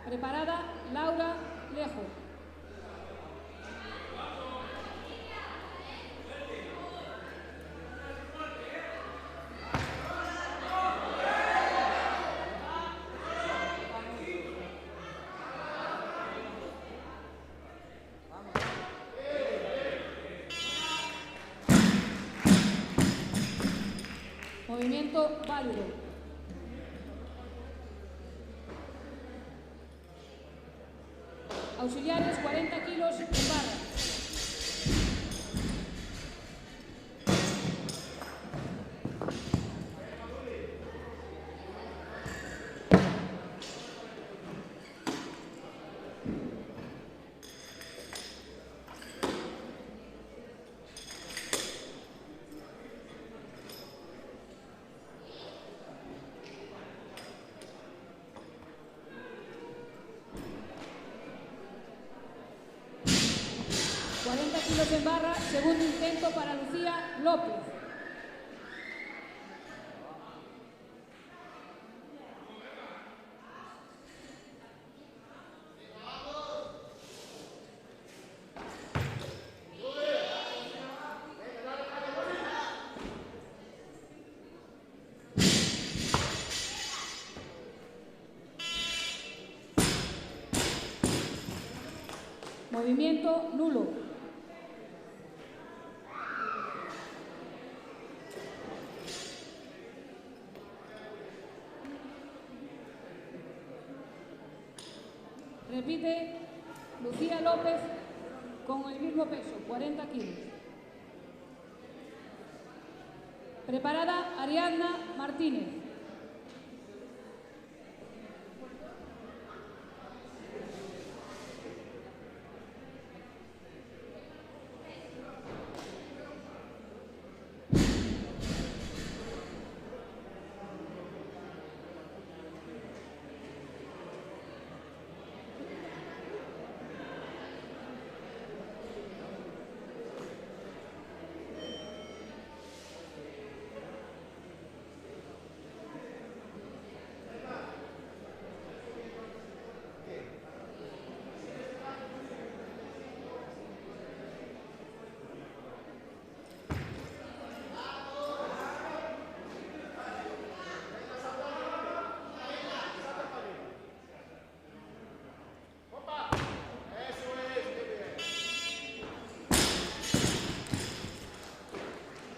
Preparada Laura Lejo. Movimiento válido. Auxiliares 40 kilos en barra. En barra, segundo intento para Lucía López. Movimiento nulo. Repite Lucía López con el mismo peso, 40 kilos. Preparada Ariadna Martínez.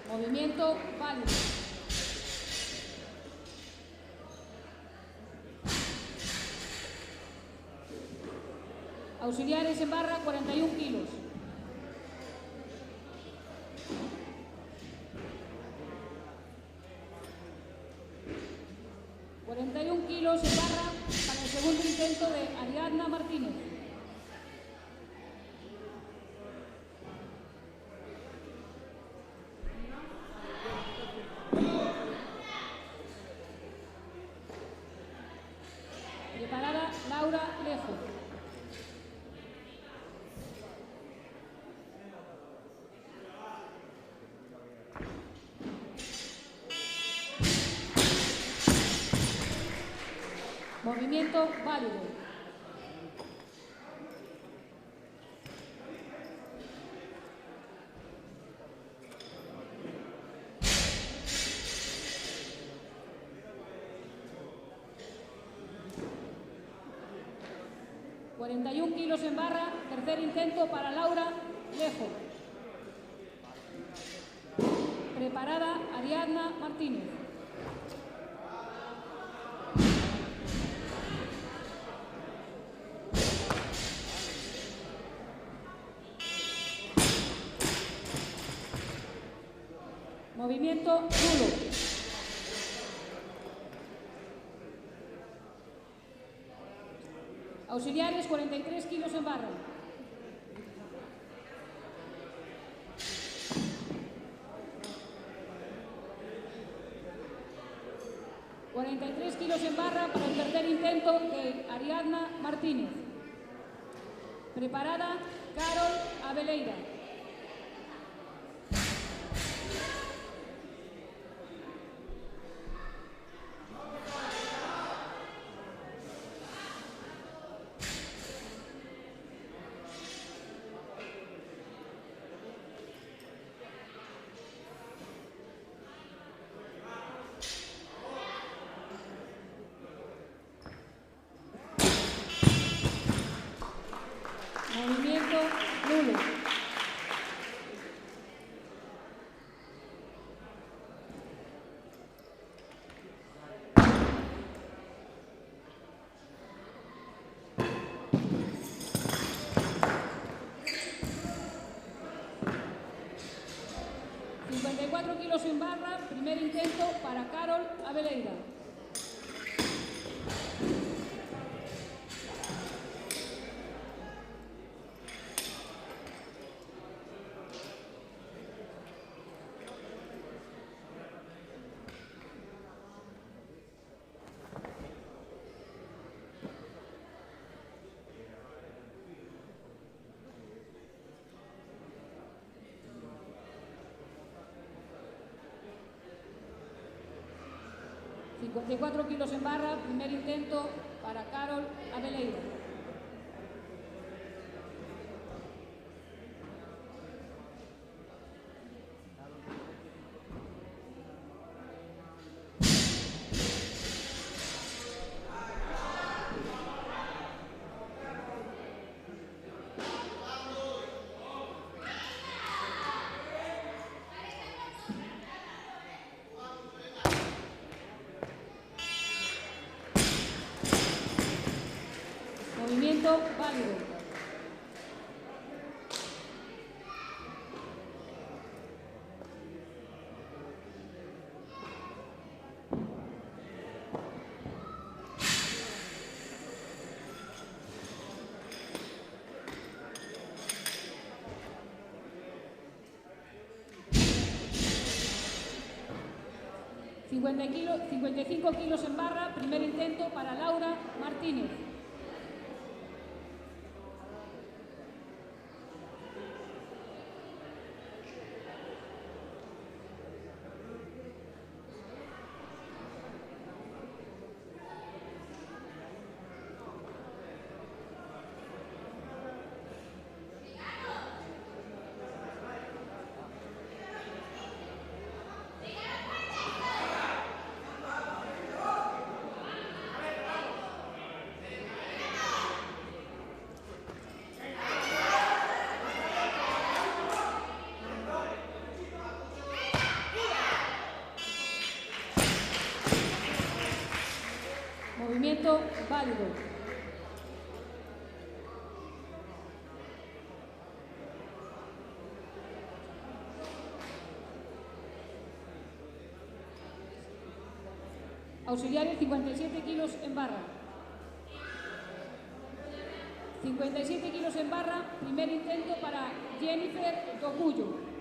Movimiento válido. Auxiliares en barra, 41 kilos. Kilos en barra para el segundo intento de Ariadna Martínez. Movimiento válido. ...41 kilos en barra, tercer intento para Laura Lejo. Preparada Ariadna Martínez. Movimiento nulo. Auxiliares, 43 kilos en barra. ...43 kilos en barra para el tercer intento de Ariadna Martínez. Preparada Carol Abeleira. Movimiento nulo. ...54 kilos en barra, primer intento para Carol Abeleira. ...54 kilos en barra, primer intento para Carol Abeleira. Movimiento válido. ...55 kilos en barra, primer intento para Laura Martínez. Movimiento válido. Auxiliares, 57 kilos en barra. 57 kilos en barra, primer intento para Jennifer Tocuyo.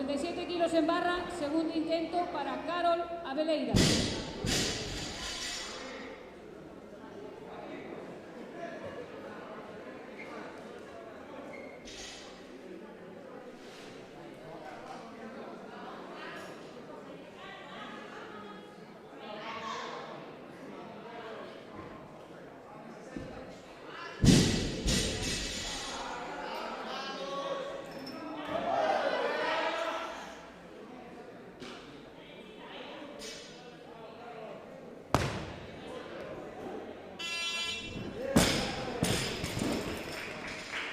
57 kilos en barra, segundo intento para Carol Abeleira.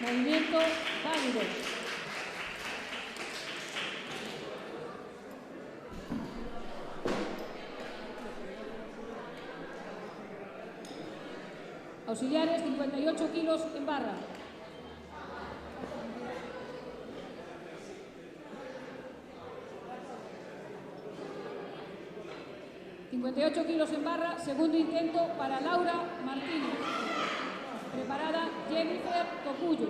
Movimiento válido. Auxiliares, 58 kilos en barra. ...58 kilos en barra, segundo intento para Laura Martínez. Preparada Jennifer Tocuyo.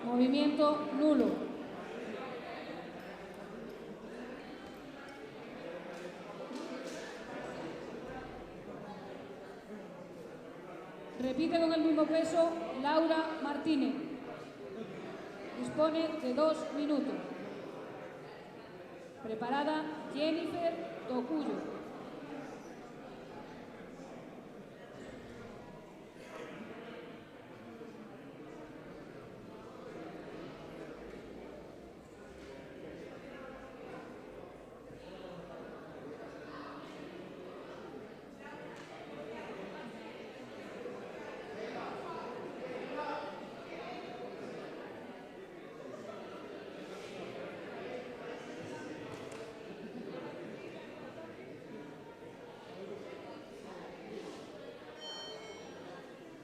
Movimiento nulo. Repite con el mismo peso Laura Martínez. Dispone de 2 minutos. Preparada Jennifer Tocuyo.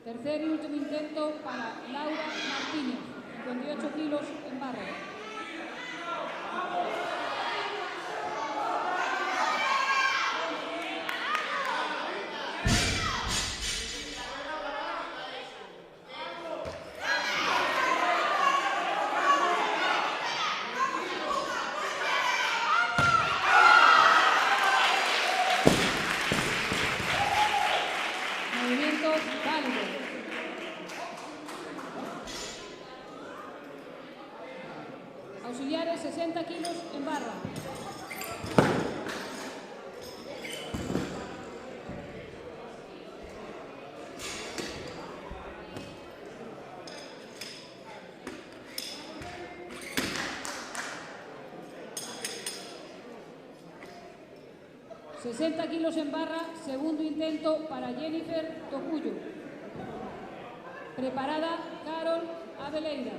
Tercer y último intento para Laura Martínez, 58 kilos en barra. Movimiento válido. Auxiliares, 60 kilos en barra. ...60 kilos en barra, segundo intento para Jennifer Tocuyo. Preparada Carol Abeleira.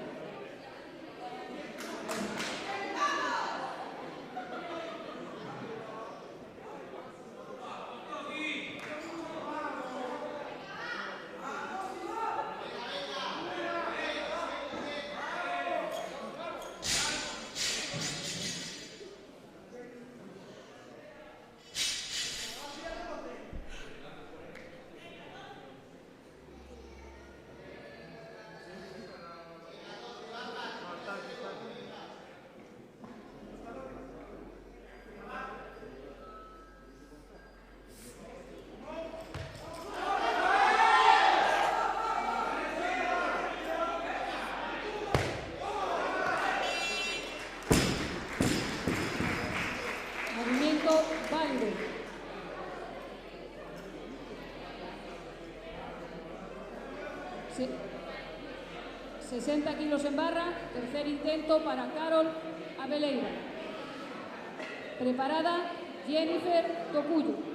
Movimiento válido. Se 60 kilos en barra, tercer intento para Carol Abeleira. Preparada Jennifer Tocuyo.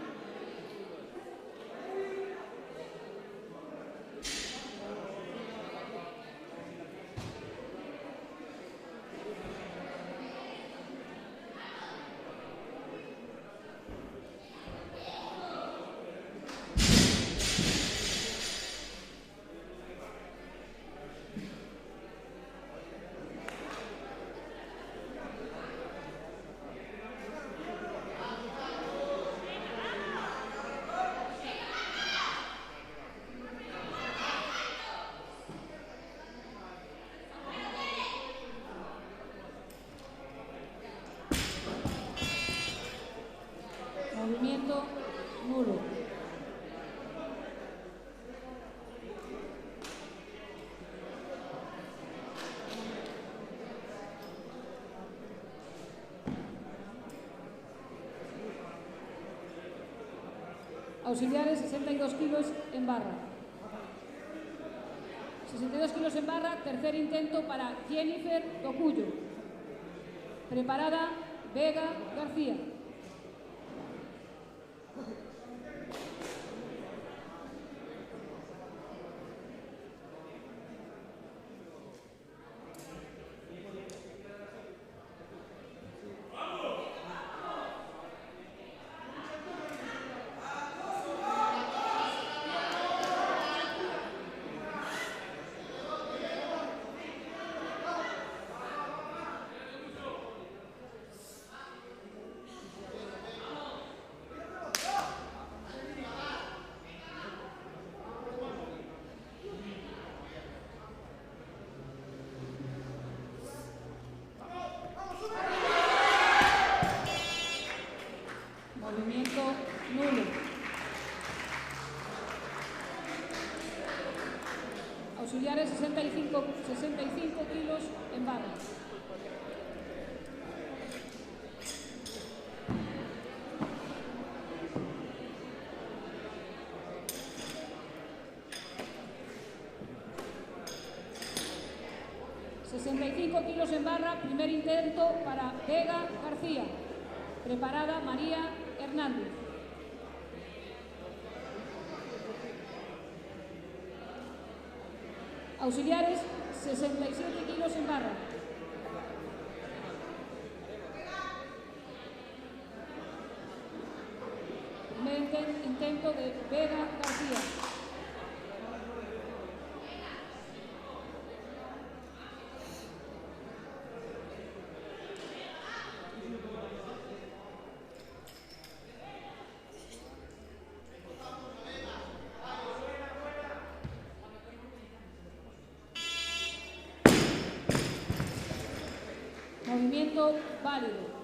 Auxiliares 62 kilos en barra. 62 kilos en barra, tercer intento para Jennifer Tocuyo. Preparada Vega García. Movimiento nulo. Auxiliares 65 kilos en barra. Kilos en barra, primer intento para Vega García. Preparada María Hernández. Auxiliares 67 kilos en barra. Primer intento de Vega García. Movimiento válido.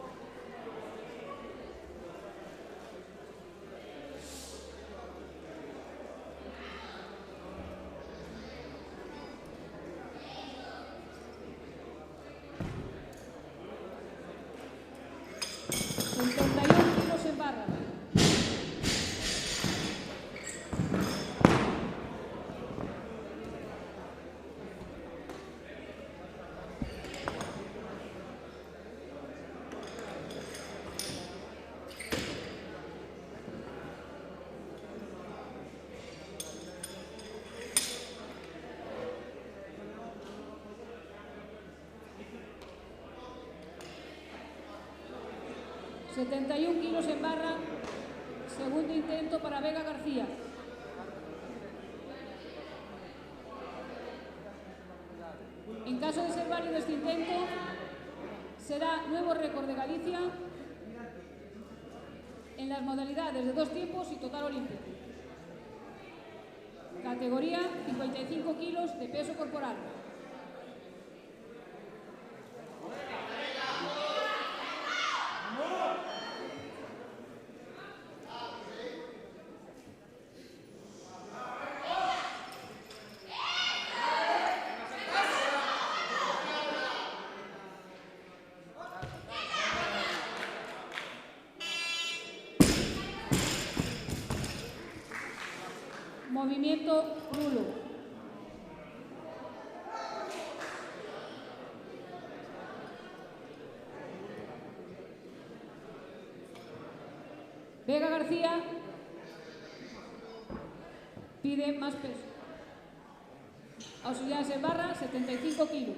Kilos en barra. Kilos en barra, segundo intento para Vega García. En caso de ser válido este intento, será nuevo récord de Galicia en las modalidades de 2 tiempos y total olímpico. Categoría 55 kilos de peso corporal. Movimiento nulo. Vega García pide más peso. Auxiliares en barra, 75 kilos.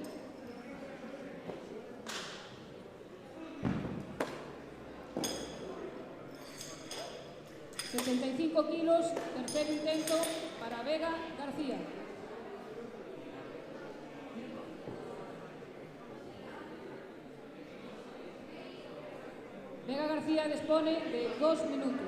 Kilos, tercer intento para Vega García. Vega García dispone de 2 minutos.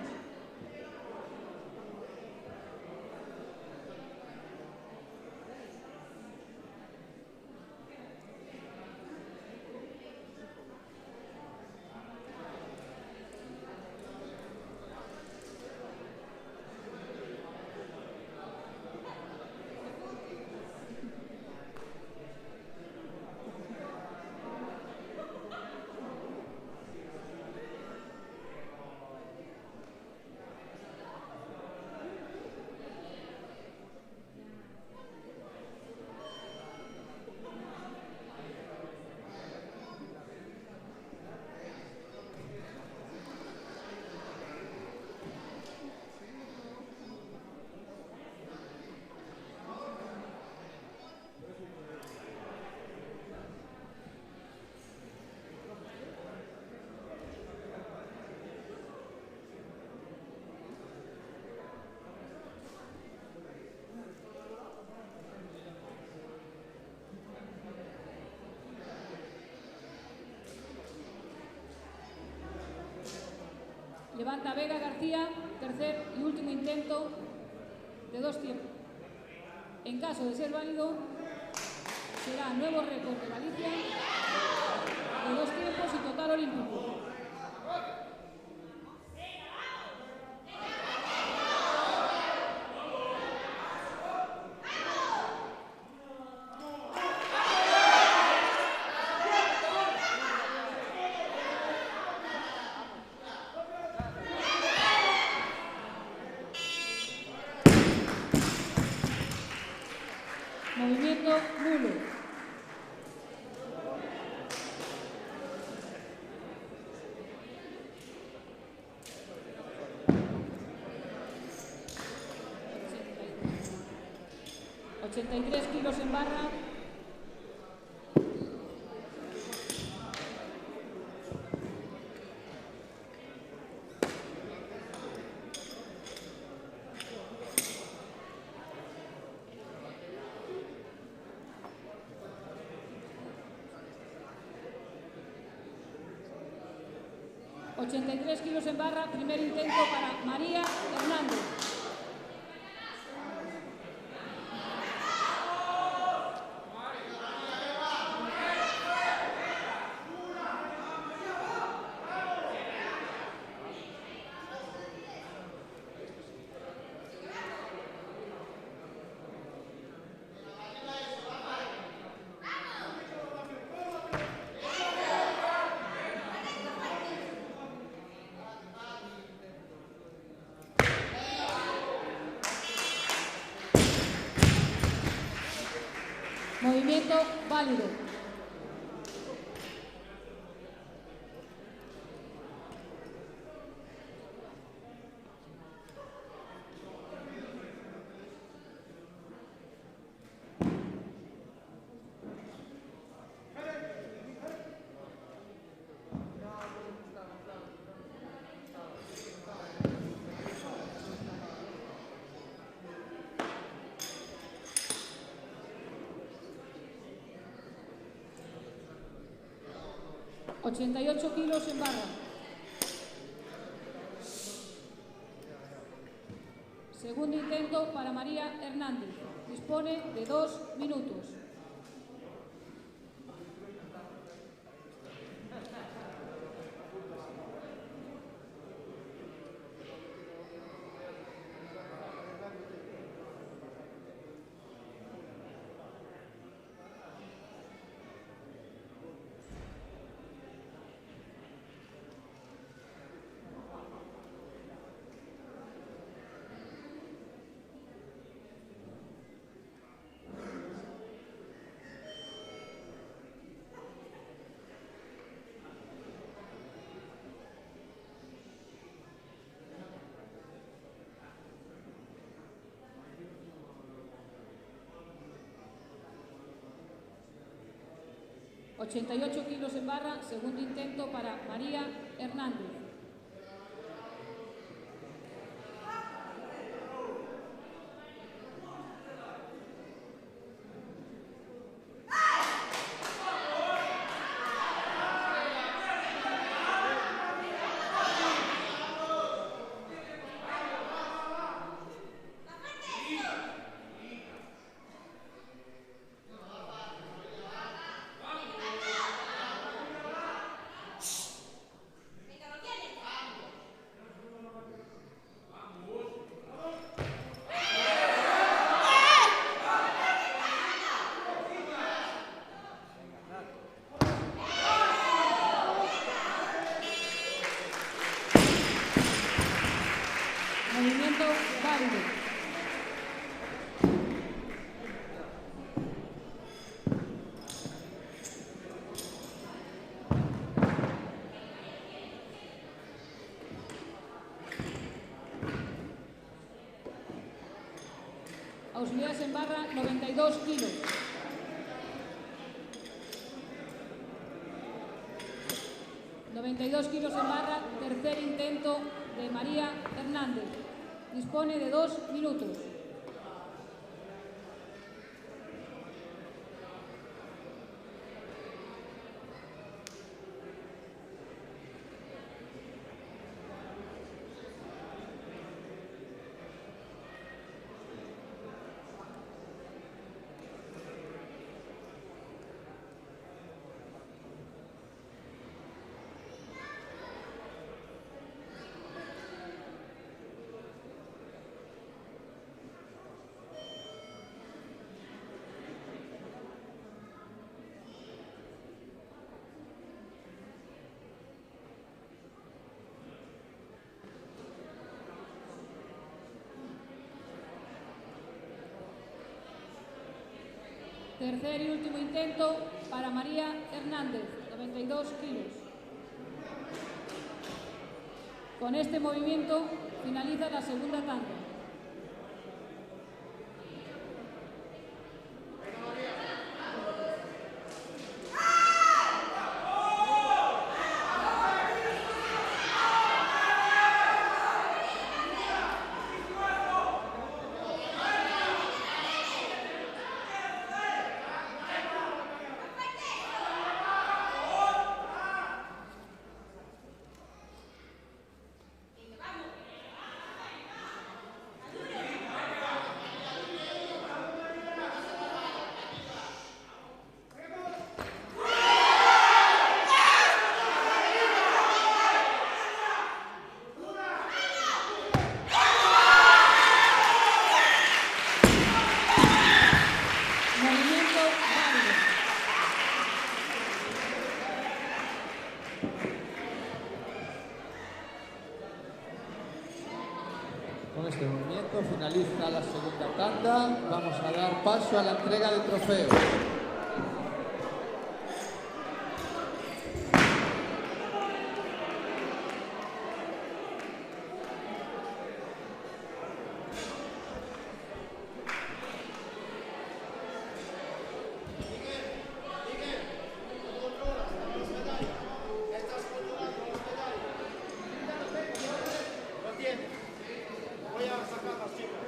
Levanta Vega García, tercer y último intento de 2 tiempos. En caso de ser válido, será nuevo récord de Galicia de 2 tiempos y total olímpico. Movimiento nulo. ...83 kilos en barra. ...83 kilos en barra, primer intento para María Hernández. Movimiento válido. ...88 kilos en barra. Segundo intento para María Hernández. Dispone de 2 minutos. ...88 kilos en barra, segundo intento para María Hernández. Movimiento válido. Auxiliares en barra, 92 kilos. ...92 kilos en barra, tercer intento de María Hernández. Dispone de 2 minutos. Tercer y último intento para María Hernández, 92 kilos. Con este movimiento finaliza la segunda tanda. Movimiento válido. Con este movimiento finaliza la segunda tanda. Vamos a dar paso a la entrega de trofeos. Voy a sacar las chicas.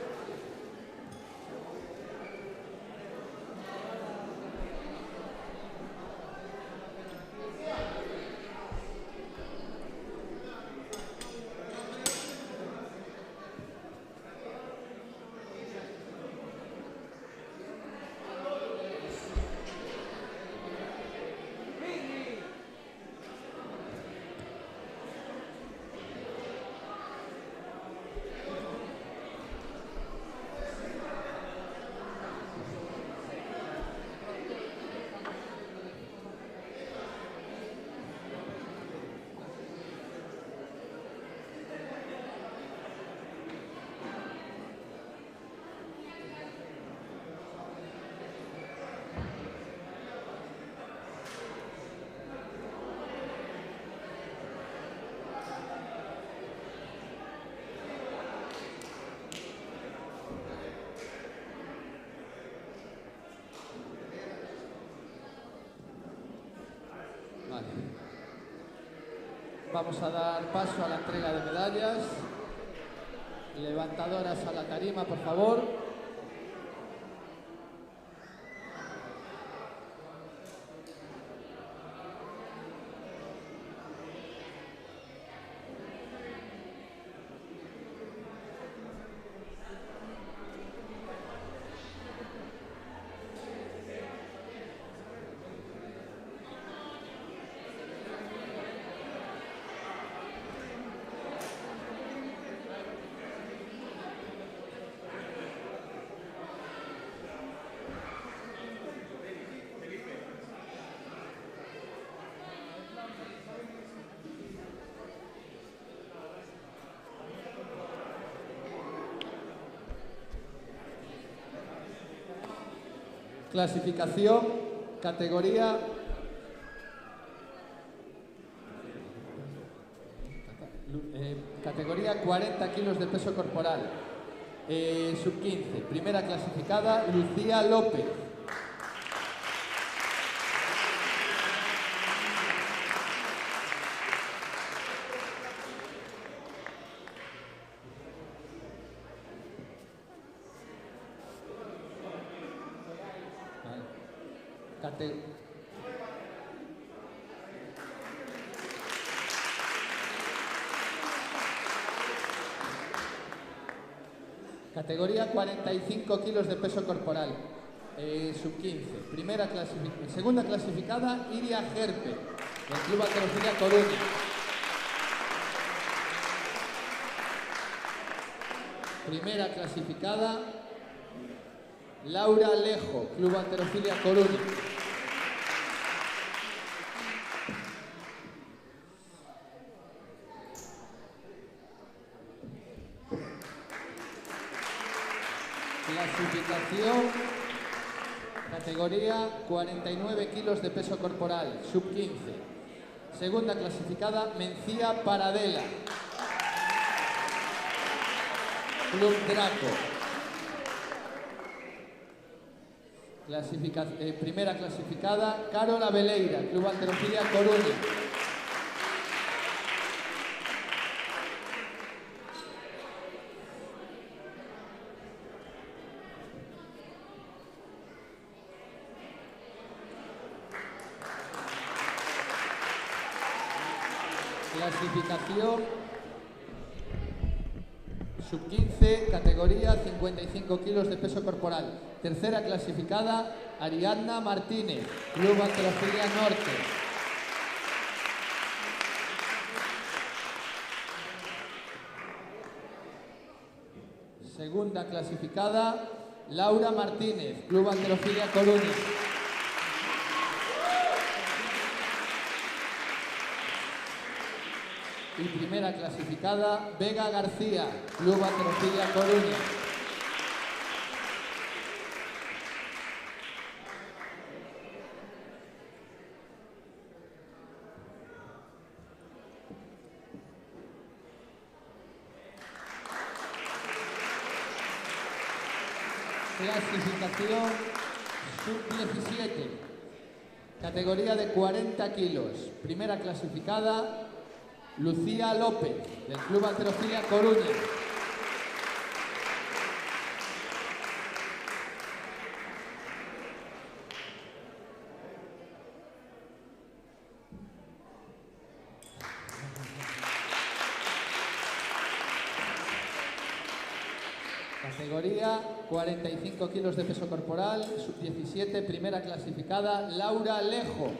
Vale. Vamos a dar paso a la entrega de medallas. Levantadoras a la tarima, por favor. Clasificación, categoría categoría 40 kilos de peso corporal, sub 15, primera clasificada Lucía López. Categoría 45 kilos de peso corporal, sub 15. Segunda clasificada Iria Gerpe, del Club Halterofilia Coruña. Primera clasificada Laura Alejo, Club Halterofilia Coruña. Clasificación Categoría 49 kilos de peso corporal, sub-15. Segunda clasificada, Mencía Paradela. Club Draco. Primera clasificada, Carol Abeleira, Club Halterofilia Coruña. Clasificación sub-15, categoría 55 kilos de peso corporal. Tercera clasificada, Ariadna Martínez, Club Halterofilia Norte. Segunda clasificada, Laura Martínez, Club Halterofilia Coruña. Y primera clasificada, Vega García, Club Halterofilia Coruña. Clasificación sub-17, categoría de 40 kilos. Primera clasificada, Lucía López, del Club Halterofilia Coruña. Categoría 45 kilos de peso corporal, sub-17, primera clasificada, Laura Lejo.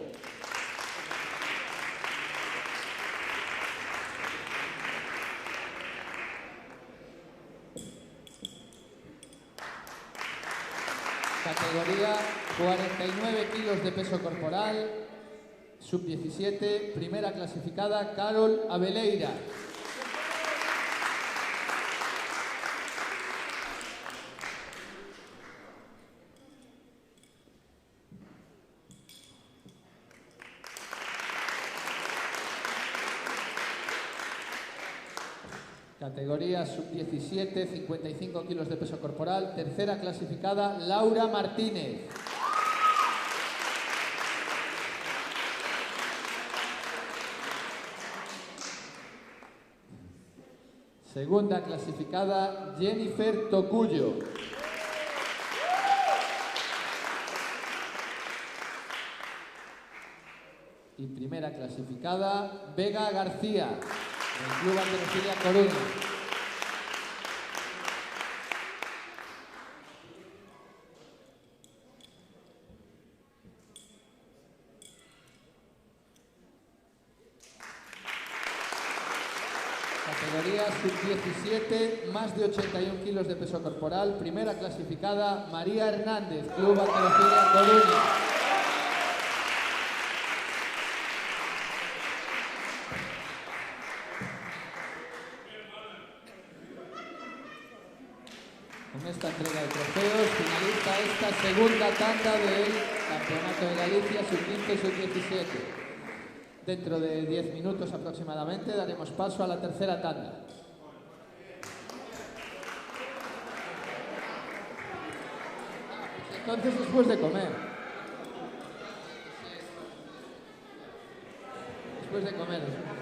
Categoría 49 kilos de peso corporal, sub-17, primera clasificada, Carol Abeleira. Categoría sub-17, 55 kilos de peso corporal. Tercera clasificada, Laura Martínez. Segunda clasificada, Jennifer Tocuyo. Y primera clasificada, Vega García, del Club Halterofilia Coruña. Categoría sub-17, más de 81 kilos de peso corporal. Primera clasificada, María Hernández, Club Halterofilia Coruña. Con esta entrega de trofeos finaliza esta segunda tanda del Campeonato de Galicia sub-15 y sub-17. Dentro de 10 minutos aproximadamente daremos paso a la tercera tanda. Entonces después de comer. Después de comer.